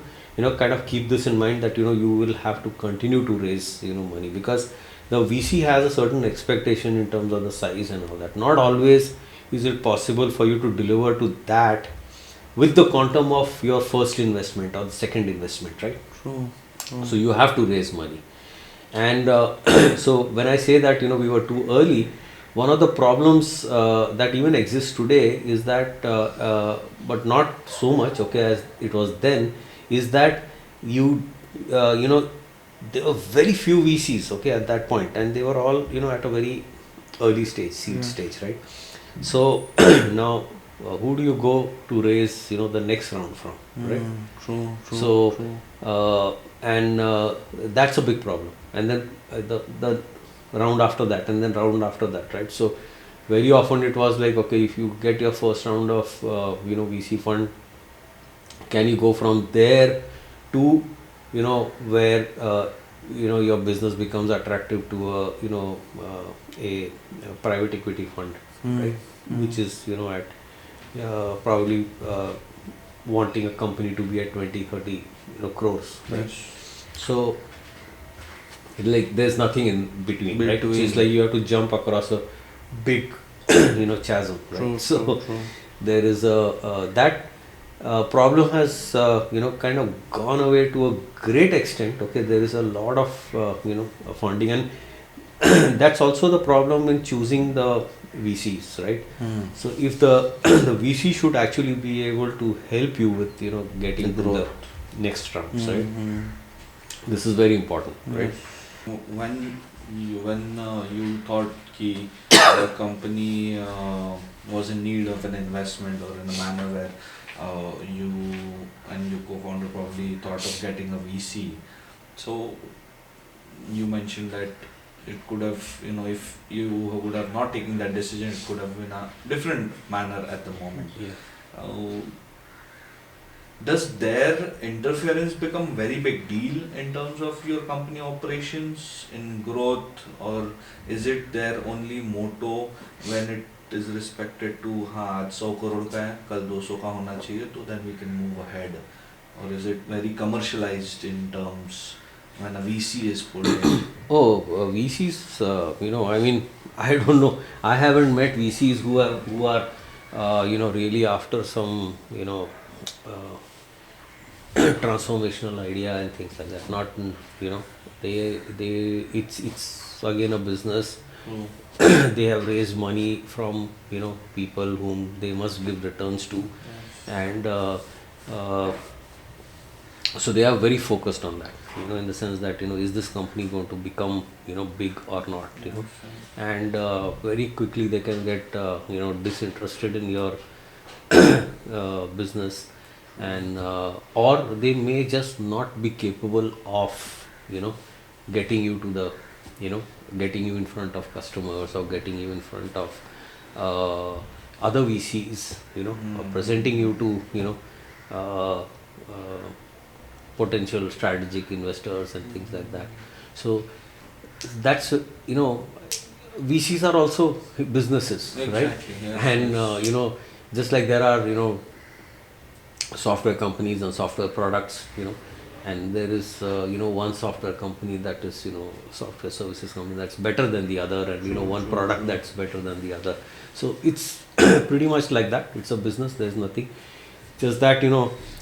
kind of keep this in mind, that you will have to continue to raise money, because the VC has a certain expectation in terms of the size and all that. Not always is it possible for you to deliver to that with the quantum of your first investment or the second investment, right? True. So you have to raise money. And so when I say that we were too early, one of the problems that even exists today is that, but not so much, okay, as it was then, is that there were very few VCs, okay, at that point, and they were all at a very early stage, seed stage, right? So now, who do you go to raise the next round from, right? True. So True. and that's a big problem. And then the round after that, and then round after that, right? So very often it was like, okay, if you get your first round of VC fund, can you go from there to where your business becomes attractive to a private equity fund, right? Which is at probably wanting a company to be at 20-30 crores, right? Yes. So like there's nothing in between, right? So it's like you have to jump across a big chasm, right? True. So True. there is a that problem has kind of gone away to a great extent. Okay, there is a lot of funding, and that's also the problem in choosing the VCs, right? So if the the VC should actually be able to help you with getting to the next rounds, right? This is very important, right? When you thought ki the company was in need of an investment, or in a manner where you and your co-founder probably thought of getting a VC, so you mentioned that it could have, if you would have not taken that decision, it could have been a different manner at the moment. Yeah. Does their interference become very big deal in terms of your company operations in growth, or is it their only motto when it is respected to हाँ आज 100 करोड़ का है कल 200 का होना चाहिए, तो then we can move ahead, or is it very commercialized in terms when a VC is put in? Oh, VCs, I mean, I don't know. I haven't met VCs who are really after some transformational idea and things like that. Not they it's again a business. They have raised money from, people whom they must give returns to, and uh, so they are very focused on that, in the sense that, is this company going to become, big or not, and very quickly they can get, disinterested in your business, and or they may just not be capable of, getting you to the, getting you in front of customers, or getting you in front of other VCs, or presenting you to, uh, potential strategic investors and things like that. So that's, VCs are also businesses, right? Exactly, yes, And yes. just like there are, software companies and software products, and there is, one software company that is, software services company that's better than the other, and, one product that's better than the other. So it's pretty much like that. It's a business. There's nothing, just that,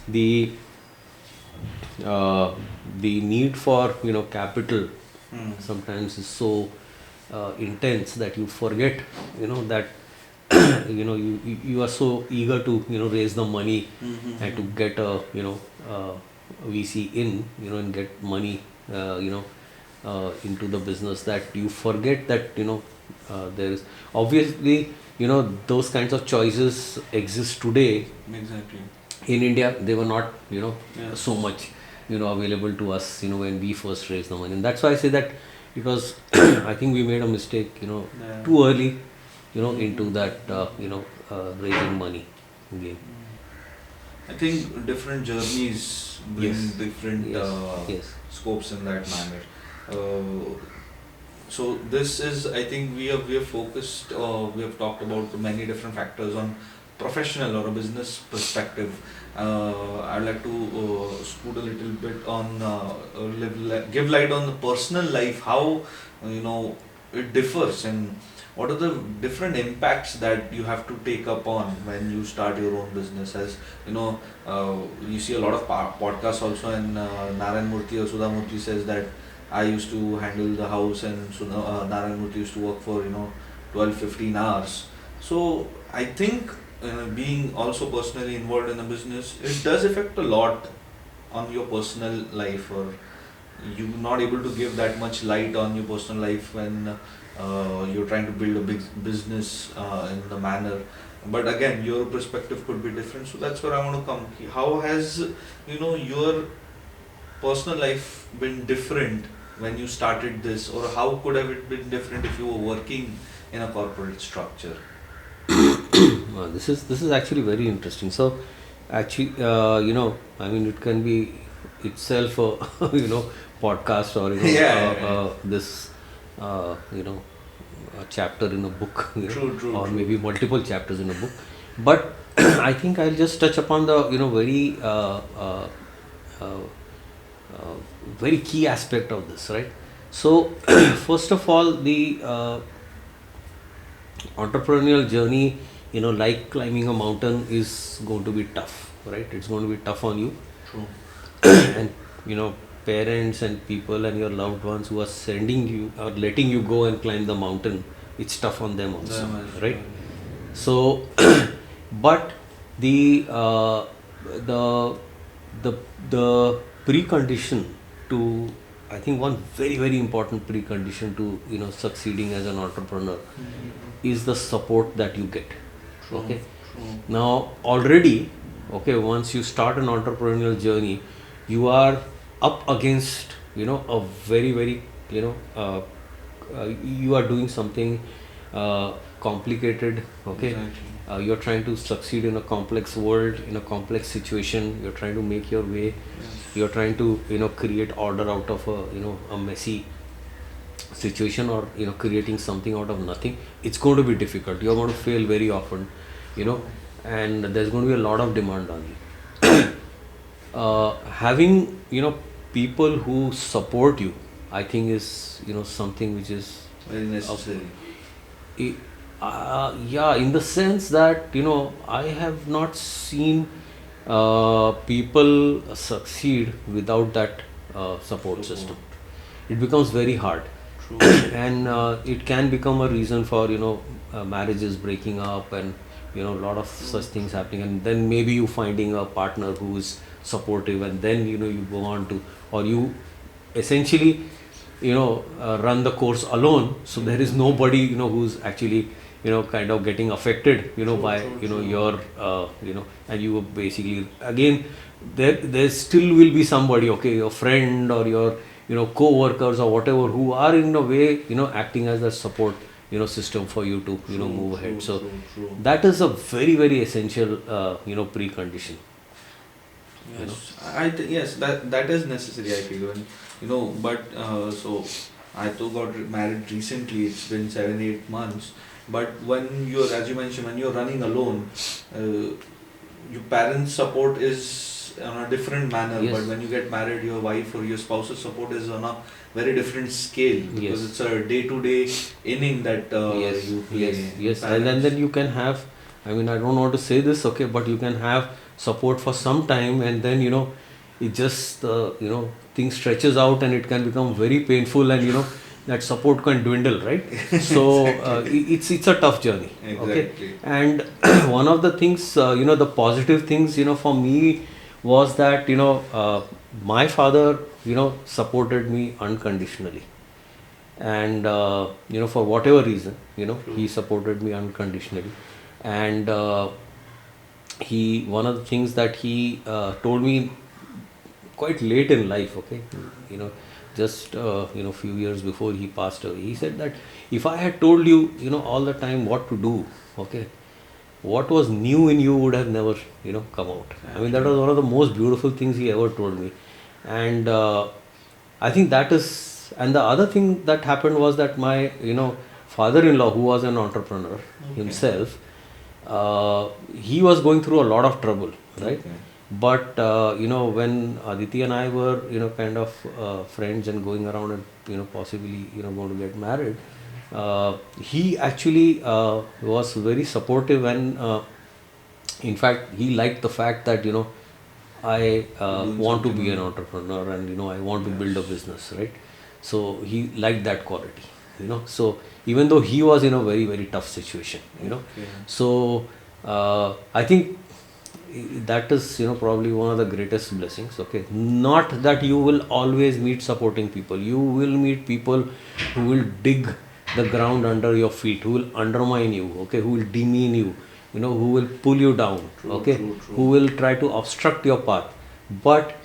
the uh, the need for, capital sometimes is so intense that you forget, that you are so eager to, raise the money and to get a, VC in, and get money, into the business, that you forget that, there is obviously, those kinds of choices exist today. Exactly. In India, they were not, Yes. so much, available to us, when we first raised the money, and that's why I say that it was, I think we made a mistake, Yeah. too early, into that, raising money game. I think different journeys bring Yes. different Yes. Yes. scopes in that manner. Uh, so this is, I think we have focused, we have talked about many different factors on professional or a business perspective. I'd like to scoot a little bit on give light on the personal life, how it differs, and what are the different impacts that you have to take up on when you start your own business. As you see a lot of podcasts also, and Narayan Murthy or Sudha Murthy says that I used to handle the house, and Narayan Murthy used to work for 12-15 hours. So I think being also personally involved in a business, it does affect a lot on your personal life, or you're not able to give that much light on your personal life when you're trying to build a big business in the manner. But again, your perspective could be different, so that's where I want to come. How has your personal life been different when you started this, or how could have it been different if you were working in a corporate structure? This is actually very interesting. So actually, I mean, it can be itself a podcast, or this a chapter in a book, or maybe multiple chapters in a book. But I think I'll just touch upon the very uh, very key aspect of this, right? So first of all, the entrepreneurial journey, like climbing a mountain, is going to be tough, right? It's going to be tough on you. True. And parents and people and your loved ones who are sending you or letting you go and climb the mountain, it's tough on them also, right? So but the the precondition to, I think, one very very important precondition to succeeding as an entrepreneur is the support that you get. Okay. Now already, okay, once you start an entrepreneurial journey, you are up against a very very you are doing something complicated. Okay. Exactly. You're trying to succeed in a complex world, in a complex situation. You're trying to make your way. You're trying to create order out of a messy situation, or creating something out of nothing. It's going to be difficult. You're going to fail very often, and there's going to be a lot of demand on you. Having people who support you, I think, is something which is Very necessary. yeah, in the sense that I have not seen people succeed without that support system. It becomes very hard. True. And it can become a reason for marriages breaking up, and a lot of such things happening, and then maybe you finding a partner who is supportive, and then you go on to, or you essentially run the course alone, so there is nobody who's actually kind of getting affected by your and you basically again there still will be somebody, okay, your friend or your co-workers or whatever, who are in a way acting as a support system for you to move ahead. So True. that is a very very essential precondition. Yes, yes, that is necessary. I feel, and but so I too got married recently. It's been 7-8 months. But when you're, as you mentioned, when you're running alone, your parents' support is on a different manner. Yes. But when you get married, your wife or your spouse's support is on a very different scale, because Yes. it's a day-to-day inning that Yes, you play. yes, and then you can have, I mean, I don't want to say this, okay, but you can have support for some time, and then it just thing stretches out, and it can become very painful, and that support can dwindle, right? So it's a tough journey. Okay, Exactly. and one of the things, the positive things for me was that my father supported me unconditionally, and for whatever reason he supported me unconditionally. And he one of the things that he told me quite late in life, okay, just few years before he passed away, he said that if I had told you all the time what to do, okay, what was new in you would have never come out. I mean, that was one of the most beautiful things he ever told me. And I think that is, and the other thing that happened was that my father-in-law, who was an entrepreneur himself, he was going through a lot of trouble, right? Okay. But when Aditi and I were kind of friends and going around and possibly going to get married, he actually was very supportive, and in fact he liked the fact that I Doing want to something be an on- entrepreneur, and I want to build a business, right? So he liked that quality, so even though he was in a very very tough situation, Okay. so I think that is probably one of the greatest blessings. Okay, not that you will always meet supporting people, you will meet people who will dig the ground under your feet, who will undermine you, okay, who will demean you, who will pull you down, okay, True. who will try to obstruct your path. But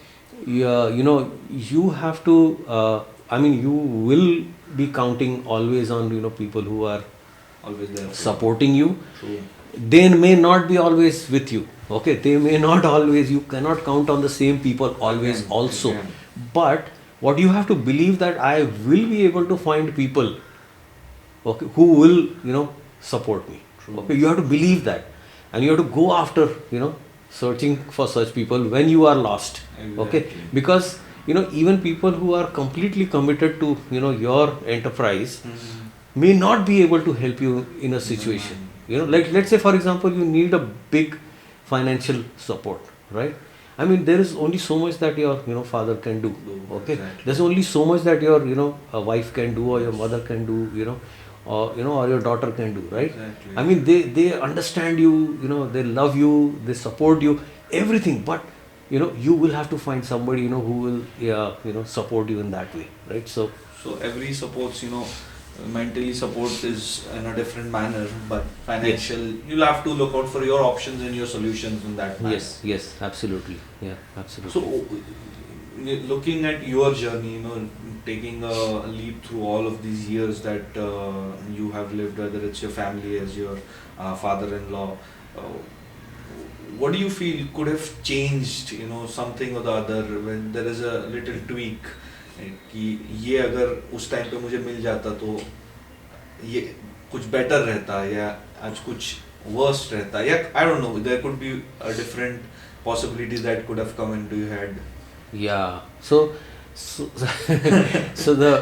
you have to I mean, you will be counting always on people who are Always there. for you. supporting you. True. They may not be always with you, okay, they may not always, you cannot count on the same people always Again, also. again. But what you have to believe, that I will be able to find people, okay, who will support me. True. Okay, you have to believe that, and you have to go after searching for such people when you are lost. Okay, Exactly. because even people who are completely committed to your enterprise may not be able to help you in a situation. Like, let's say for example, you need a big financial support, right? I mean, there is only so much that your father can do. Okay, Exactly. there's only so much that your a wife can do, or your mother can do, or or your daughter can do, right? Exactly. I mean, they understand you, they love you, they support you, everything. But you will have to find somebody who will support you in that way, right? So So every supports, mentally support is in a different manner, but financial, you'll have to look out for your options and your solutions in that manner. yes, absolutely, yeah, absolutely. So, looking at your journey, taking a leap through all of these years that you have lived, whether it's your family, as your father-in-law, what do you feel could have changed, something or the other, when there is a little tweak, कि ये अगर उस time पे मुझे मिल जाता तो ये कुछ बेटर रहता, या आज कुछ worse रहता, या I don't know, there could be a different possibilities that could have come into your head. Yeah. So so the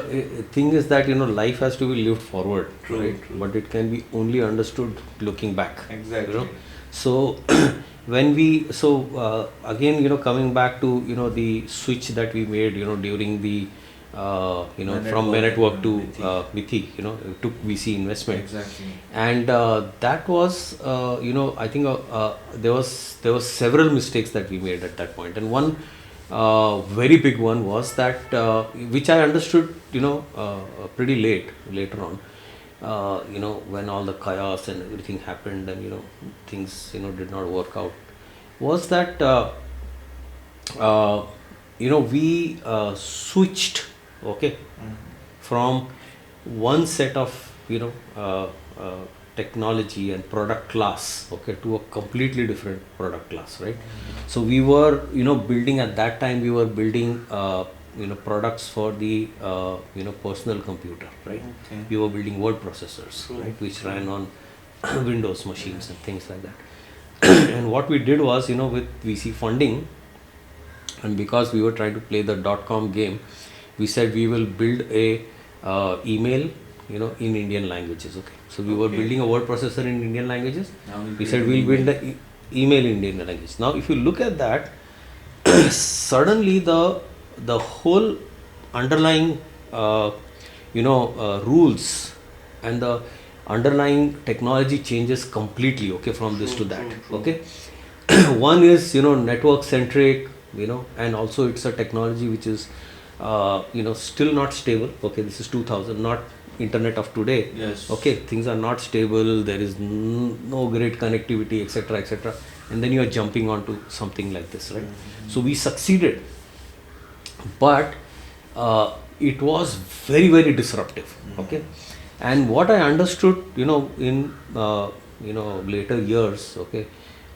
thing is that life has to be lived forward, True, right? true. But it can be only understood looking back. Exactly. So when we again coming back to the switch that we made during the from network to Mithi. Mithi, took VC investment. Exactly. And that was, I think there was several mistakes that we made at that point. And one very big one was that, which I understood, pretty later on, when all the chaos and everything happened, and things did not work out, was that we switched, okay, from one set of technology and product class, okay, to a completely different product class, right? So we were building, at that time we were building products for the personal computer, right? Okay. We were building word processors, True. right, which ran on Windows machines and things like that. And what we did was, with VC funding, and because we were trying to play the .com game, we said we will build a email, in Indian languages. Okay, so we were Okay. building a word processor in Indian languages. Now We said we'll build the email in Indian language. Now, if you look at that, suddenly the whole underlying rules and the underlying technology changes completely. Okay, from this to that. True. Okay, one is network centric, and also it's a technology which is still not stable. Okay, this is 2000, not internet of today. Yes. Okay, things are not stable, there is no great connectivity, etc., etc., and then you are jumping onto something like this, right? So we succeeded, but it was very, very disruptive. Okay, and what I understood in later years, okay,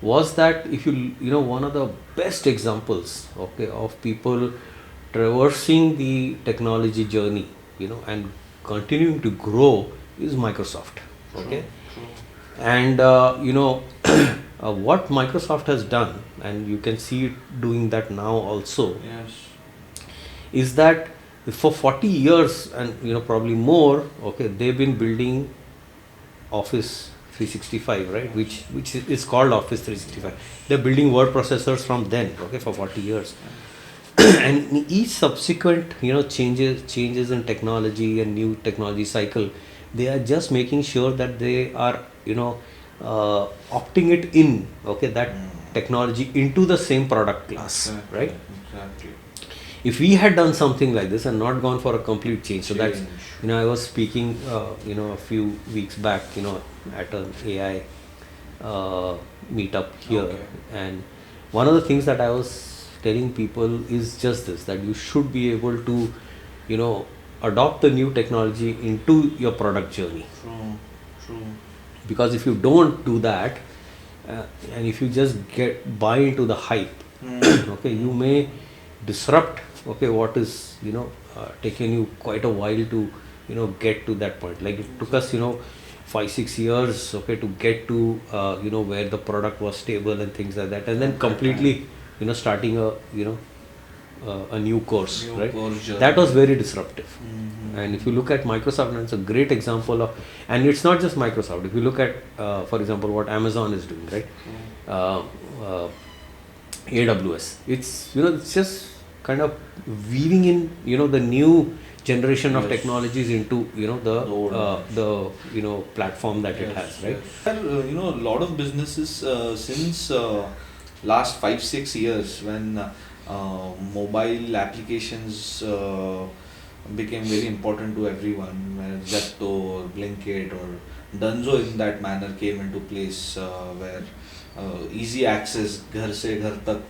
was that if one of the best examples, okay, of people traversing the technology journey, and continuing to grow is Microsoft. Okay, and what Microsoft has done, and you can see it doing that now also, Yes. is that for 40 years and probably more, okay, they've been building Office 365, right, which is called Office 365. They're building word processors from then, okay, for 40 years. And in each subsequent changes in technology and new technology cycle, they are just making sure that they are opting it in, okay, that technology into the same product class. Exactly. Right? Exactly. If we had done something like this and not gone for a complete change, so that's, Change. I was speaking a few weeks back at an AI meetup here. Okay. And one of the things that I was telling people is just this, that you should be able to adopt the new technology into your product journey. True. Because if you don't do that, and if you just buy into the hype, okay, you may disrupt, okay, what is taken you quite a while to get to that point. Like it took us 5-6 years, okay, to get to where the product was stable and things like that, and then completely starting a new course, New right? course journey. That was very disruptive. Mhm. And if you look at Microsoft, and it's a great example of, and it's not just Microsoft. If you look at, for example, what Amazon is doing, right? AWS. It's it's just kind of weaving in the new generation of Yes. technologies into the old platform that it has, right? A lot of businesses since last 5-6 years, when mobile applications became very important to everyone, where Zepto or Blinkit or Dunzo in that manner came into place, where easy access, घर से घर तक,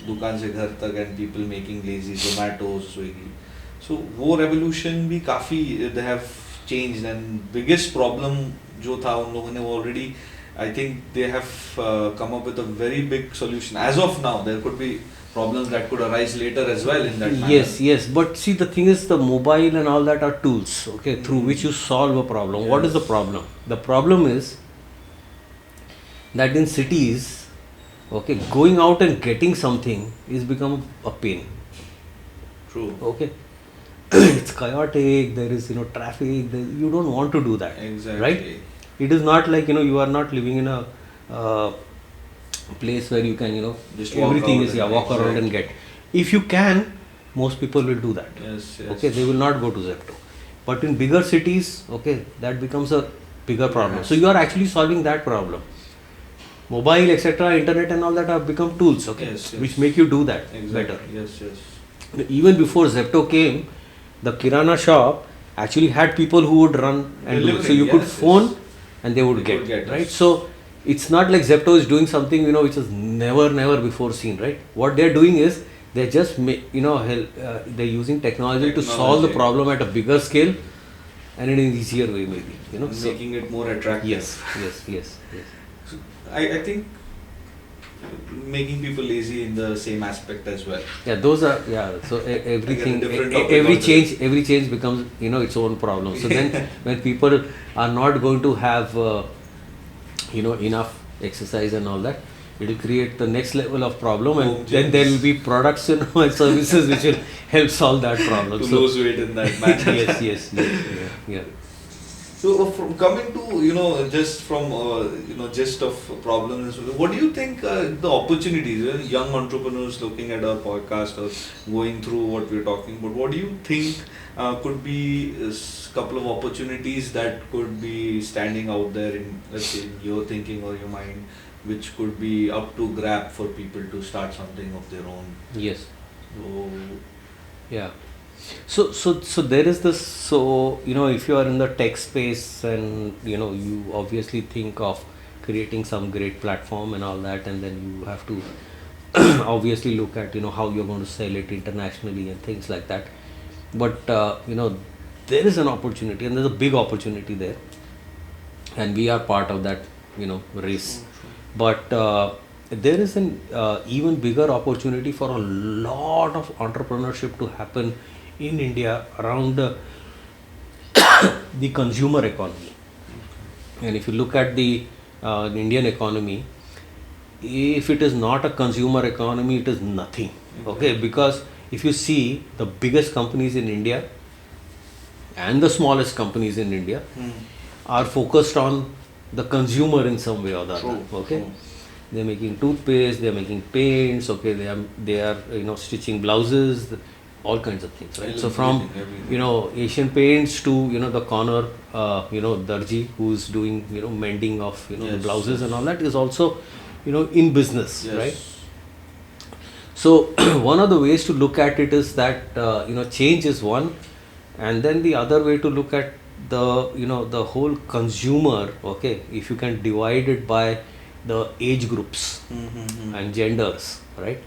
दुकान से घर तक, and people making lazy, Zomato, Swiggy. So वो revolution भी काफ़ी they have changed, and biggest problem जो था उन लोगों ने वो already, I think they have come up with a very big solution. As of now, there could be problems that could arise later as well in that manner. Yes, but see, the thing is, the mobile and all that are tools, okay, through which you solve a problem. Yes. What is the problem? The problem is that in cities, okay, going out and getting something is become a pain. True. Okay, it's chaotic. There is traffic. You don't want to do that. Exactly. Right? It is not like you are not living in a place where you can Just walk everything out is and walk around and get. If you can, most people will do that. Yes, yes. Okay, they will not go to Zepto. But in bigger cities, okay, that becomes a bigger problem. Yes. So you are actually solving that problem. Mobile, etc., internet and all that have become tools, okay, Yes, yes. which make you do that Exactly. better. Yes, yes. Even before Zepto came, the Kirana shop actually had people who would run and do it. So Delivering, you could yes, phone yes. and they would They get, would get right? us. So it's not like Zepto is doing something, you know, which is never before seen, right? What they're doing is they're just, they're using technology to solve the Technology. problem at a bigger scale and in an easier way, maybe, you know. So, Making it more attractive. yes. So I think making people lazy in the same aspect as well. Yeah, those are, yeah, so everything, different topic every altogether. change becomes, you know, its own problem. So then when people are not going to have, enough exercise and all that, it will create the next level of problem, and Home then there gyms. will be products and services which will help solve that problem. To So lose weight in that manner. yes, yeah. So from coming to just from gist of problems, what do you think the opportunities? Young entrepreneurs looking at our podcast or going through what we're talking about, what do you think could be a couple of opportunities that could be standing out there in, let's say, in your thinking or your mind, which could be up to grab for people to start something of their own? Yes. So, Yeah. So there is this, so, if you are in the tech space and, you obviously think of creating some great platform and all that, and then you have to obviously look at, how you're going to sell it internationally and things like that. But, there is an opportunity, and there's a big opportunity there. And we are part of that, race. But there is an even bigger opportunity for a lot of entrepreneurship to happen in India around the consumer economy. And if you look at the Indian economy, if it is not a consumer economy, it is nothing. Okay, because if you see the biggest companies in India and the smallest companies in India are focused on the consumer in some way or the other. Okay. True. They're making toothpaste, they're making paints, okay, they are stitching blouses, all kinds of things, right? So from Everything. Asian Paints to the corner darji who's doing mending of the Yes, blouses yes. and all that is also in business, Yes. right? So one of the ways to look at it is that change is one, and then the other way to look at the the whole consumer, okay, if you can divide it by the age groups and genders, right,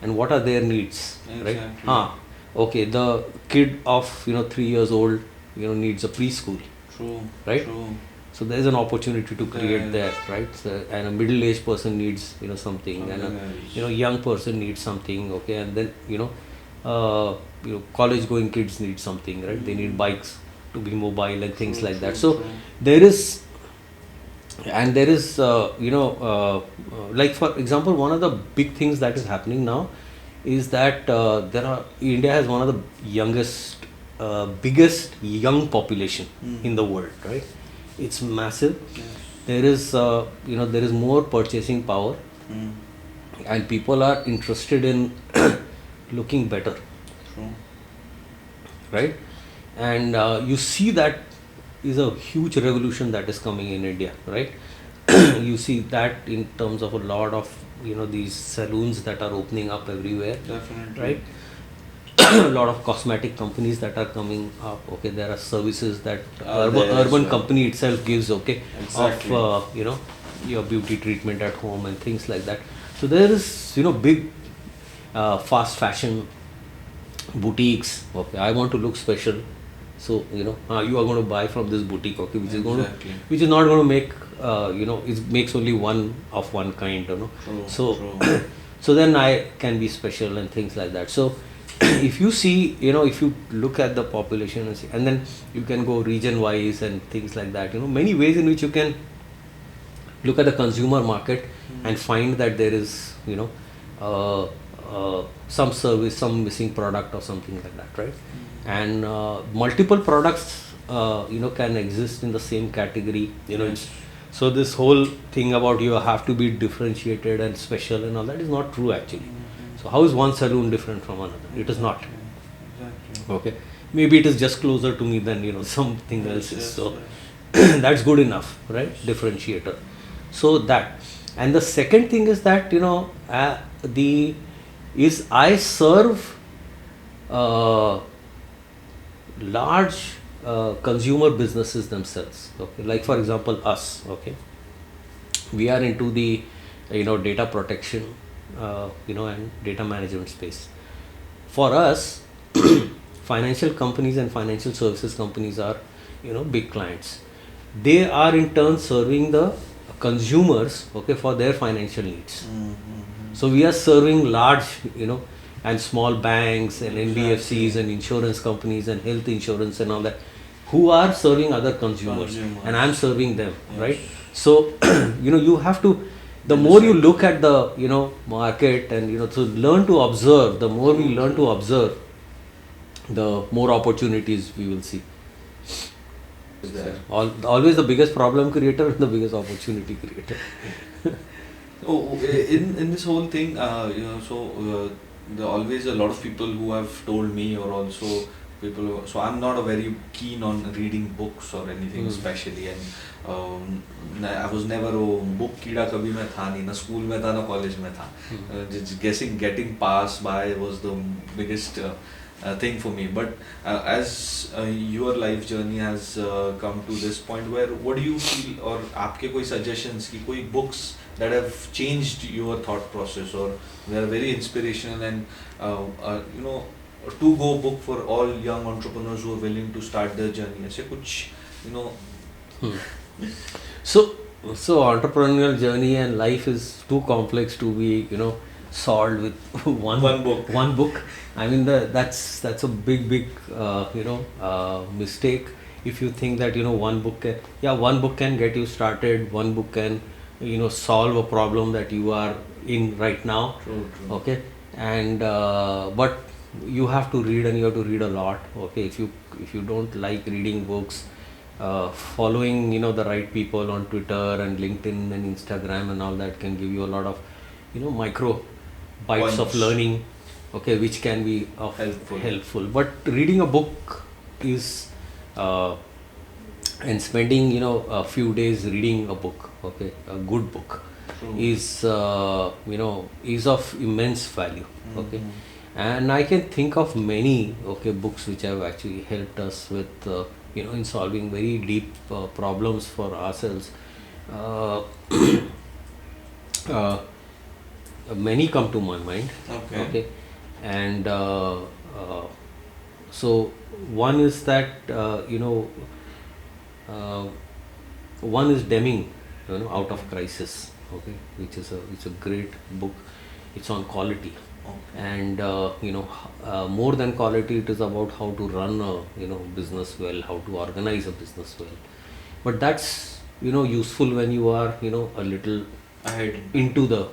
and what are their needs, right? Exactly. Okay, the kid of 3 years old needs a preschool, True. right? True. So there is an opportunity to create Yeah. that, right? So, and a middle-aged person needs something, and Something a else. young person needs something, okay, and then college-going kids need something, right? They need bikes to be mobile and things True, like that. true, So true. there is, and there is like for example, one of the big things that is happening now is that India has one of the biggest young population in the world, right? It's massive. Yes. There is there is more purchasing power, and people are interested in looking better, True. right? And you see that is a huge revolution that is coming in India, right? You see that in terms of a lot of these saloons that are opening up everywhere, Definitely. right? A lot of cosmetic companies that are coming up, okay, there are services that Are there as urban well. company itself gives, okay, Exactly. of your beauty treatment at home and things like that. So there is big fast fashion boutiques, okay, I want to look special, so you are going to buy from this boutique, okay, which is going to, Exactly. which is not going to make it makes only one of one kind, True, so true. so then I can be special and things like that. So if you see, if you look at the population and see, and then you can go region wise and things like that, many ways in which you can look at the consumer market and find that there is some service, some missing product or something like that, right? And multiple products can exist in the same category, Yes. so this whole thing about you have to be differentiated and special and all that is not true actually. So how is one saloon different from another? It is not. Okay, maybe it is just closer to me than something else is. So that's good enough, right? Differentiator. So that, and the second thing is that the is I serve uh, large consumer businesses themselves. Okay, like for example us. Okay, we are into the data protection, and data management space. For us, financial companies and financial services companies are big clients. They are in turn serving the consumers, okay, for their financial needs. So we are serving large and small banks and NBFCs and insurance companies and health insurance and all that, who are serving other consumers, and I'm serving them, right? So you have to, the more you look at the market and to learn to observe, the more we learn to observe, the more opportunities we will see. Always the biggest problem creator and the biggest opportunity creator. In this whole thing, there are always a lot of people who have told me, or also people so I'm not a very keen on reading books or anything especially, and I was never a book कीड़ा कभी मैं था नहीं, ना school में था ना college में था. Getting passed by was the biggest thing for me. But as your life journey has come to this point, where what do you feel, or आपके कोई suggestions की कोई books that have changed your thought process, or they are very inspirational, and to go book for all young entrepreneurs who are willing to start their journey, ऐसे कुछ So entrepreneurial journey and life is too complex to be solved with one book. I mean that's a big mistake if you think that one book can get you started, one book can solve a problem that you are in right now. True. Okay, and but you have to read, and you have to read a lot. Okay, if you don't like reading books, following the right people on Twitter and LinkedIn and Instagram and all that can give you a lot of micro bites of learning, okay, which can be helpful. But reading a book is and spending a few days reading a book, okay, a good book, is is of immense value. Okay, and I can think of many books which have actually helped us with in solving very deep problems for ourselves. Many come to my mind. Okay, and so one is that one is Deming, Out of Crisis, okay, which is a great book. It's on quality, and more than quality, it is about how to run a business well, how to organize a business well. But that's useful when you are a little ahead into the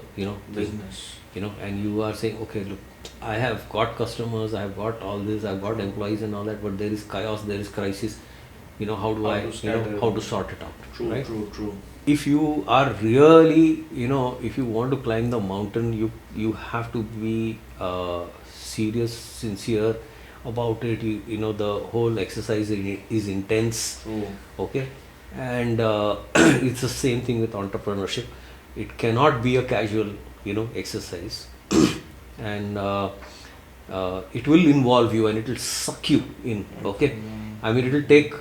business, and you are saying, okay, look, I have got customers, I have got all this, I've got employees and all that, but there is chaos, there is crisis. How do I how to sort it out? True. If you are really if you want to climb the mountain, you have to be serious, sincere about it. The whole exercise is intense. Okay, and it's the same thing with entrepreneurship. It cannot be a casual exercise and it will involve you, and it will suck you in. Okay, I mean, it will take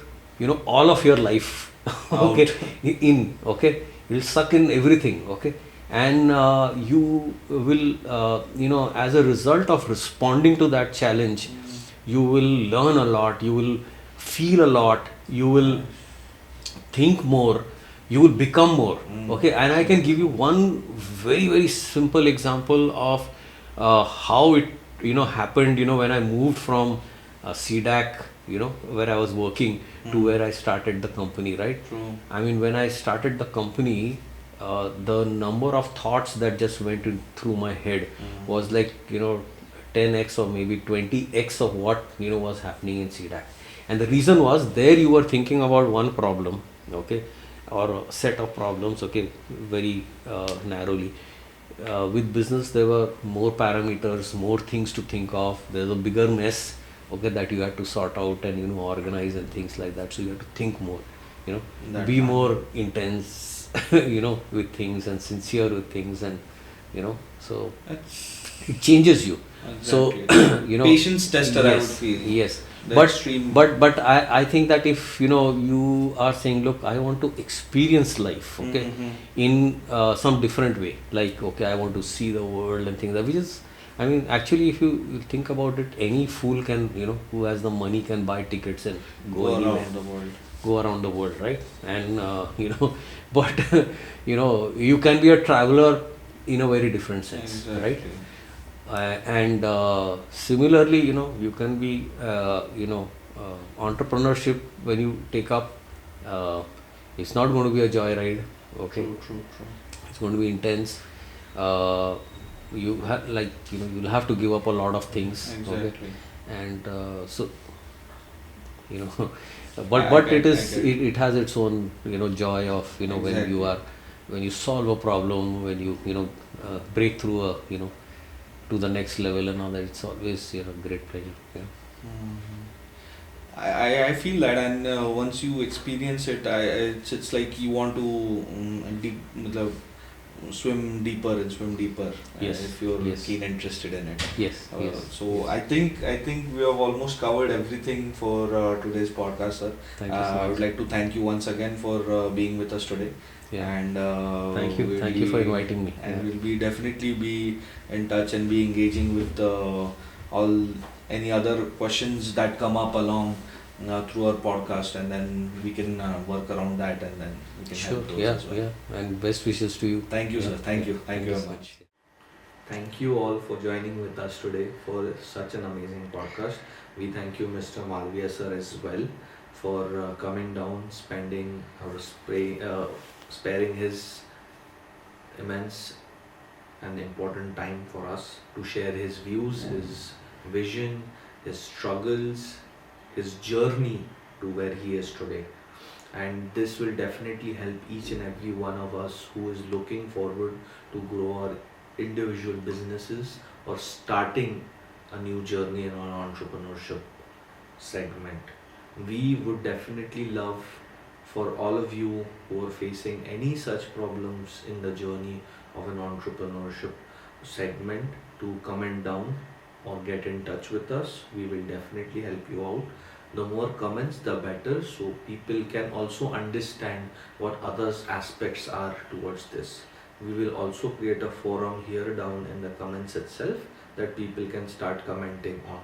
all of your life okay in. Okay, it will suck in everything. Okay, and you will as a result of responding to that challenge, you will learn a lot, you will feel a lot, you will think more, you will become more. Okay, and I can give you one very simple example of how it happened when I moved from CDAC, where I was working, to where I started the company, right? I mean, when I started the company, the number of thoughts that just went through my head was like 10x or maybe 20x of what was happening in CDAC. And the reason was, there you were thinking about one problem, okay, or a set of problems, okay, very narrowly. With business, there were more parameters, more things to think of. There's a bigger mess okay, that you have to sort out and organize and things like that. So you have to think more, That be part. more intense, with things, and sincere with things, and so That's it changes you. So exactly. patience Tester, I would feel. yes, The but extreme. I think that if you are saying, look, I want to experience life, okay, Mhm. in some different way, like, okay, I want to see the world and things, which is, I mean, actually, if you think about it, any fool can, who has the money, can buy tickets and go Go anywhere, around the world. go around the world, right? And but you can be a traveler in a very different sense, right? Exactly. And similarly, you can be entrepreneurship, when you take up, uh, it's not going to be a joyride, okay? True, true, true. It's going to be intense. uh, you have, like, you'll have to give up a lot of things, okay? Exactly. And so, you know I but get, it I is, get. it has its own joy of, when you Exactly. are, when you solve a problem, when you break through a, to the next level and all that. It's always, great pleasure, Mhm. I feel that, and once you experience it, it's like you want to matlab, swim deeper and swim deeper, Yes, if you're yes, keen interested in it. yes, yes, So yes. I think we have almost covered everything for today's podcast, sir. Thank you so I would much. like to thank you once again for being with us today, Yeah, and thank you for inviting me. Yeah, we'll be definitely be in touch and be engaging with all any other questions that come up along through our podcast, and then we can work around that, and then we can sure. help those Yeah, as well. yeah, and best wishes to you. Thank you, Yeah, sir. Thank yeah. you. Thank you you very so much. much. Thank you all for joining with us today for such an amazing podcast. We thank you, Mr. Malviya sir, as well, for coming down, spending or sparing his immense and important time for us to share his views, his vision, his struggles, his journey to where he is today. And this will definitely help each and every one of us who is looking forward to grow our individual businesses or starting a new journey in our entrepreneurship segment. We would definitely love for all of you who are facing any such problems in the journey of an entrepreneurship segment to comment down or get in touch with us. We will definitely help you out. The more comments, the better, so people can also understand what others aspects are towards this. We will also create a forum here down in the comments itself that people can start commenting on.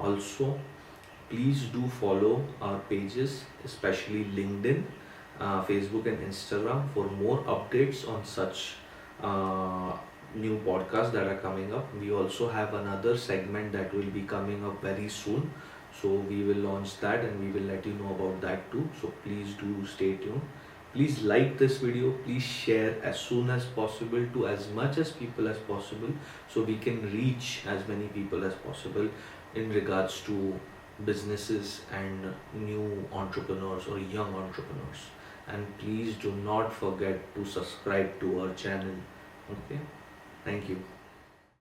Also, please do follow our pages, especially LinkedIn, Facebook, and Instagram for more updates on such uh, new podcasts that are coming up. We also have another segment that will be coming up very soon. So we will launch that and we will let you know about that too. So please do stay tuned. Please like this video. Please share as soon as possible to as much as people as possible so we can reach as many people as possible in regards to businesses and new entrepreneurs or young entrepreneurs. And please do not forget to subscribe to our channel. Okay, thank you.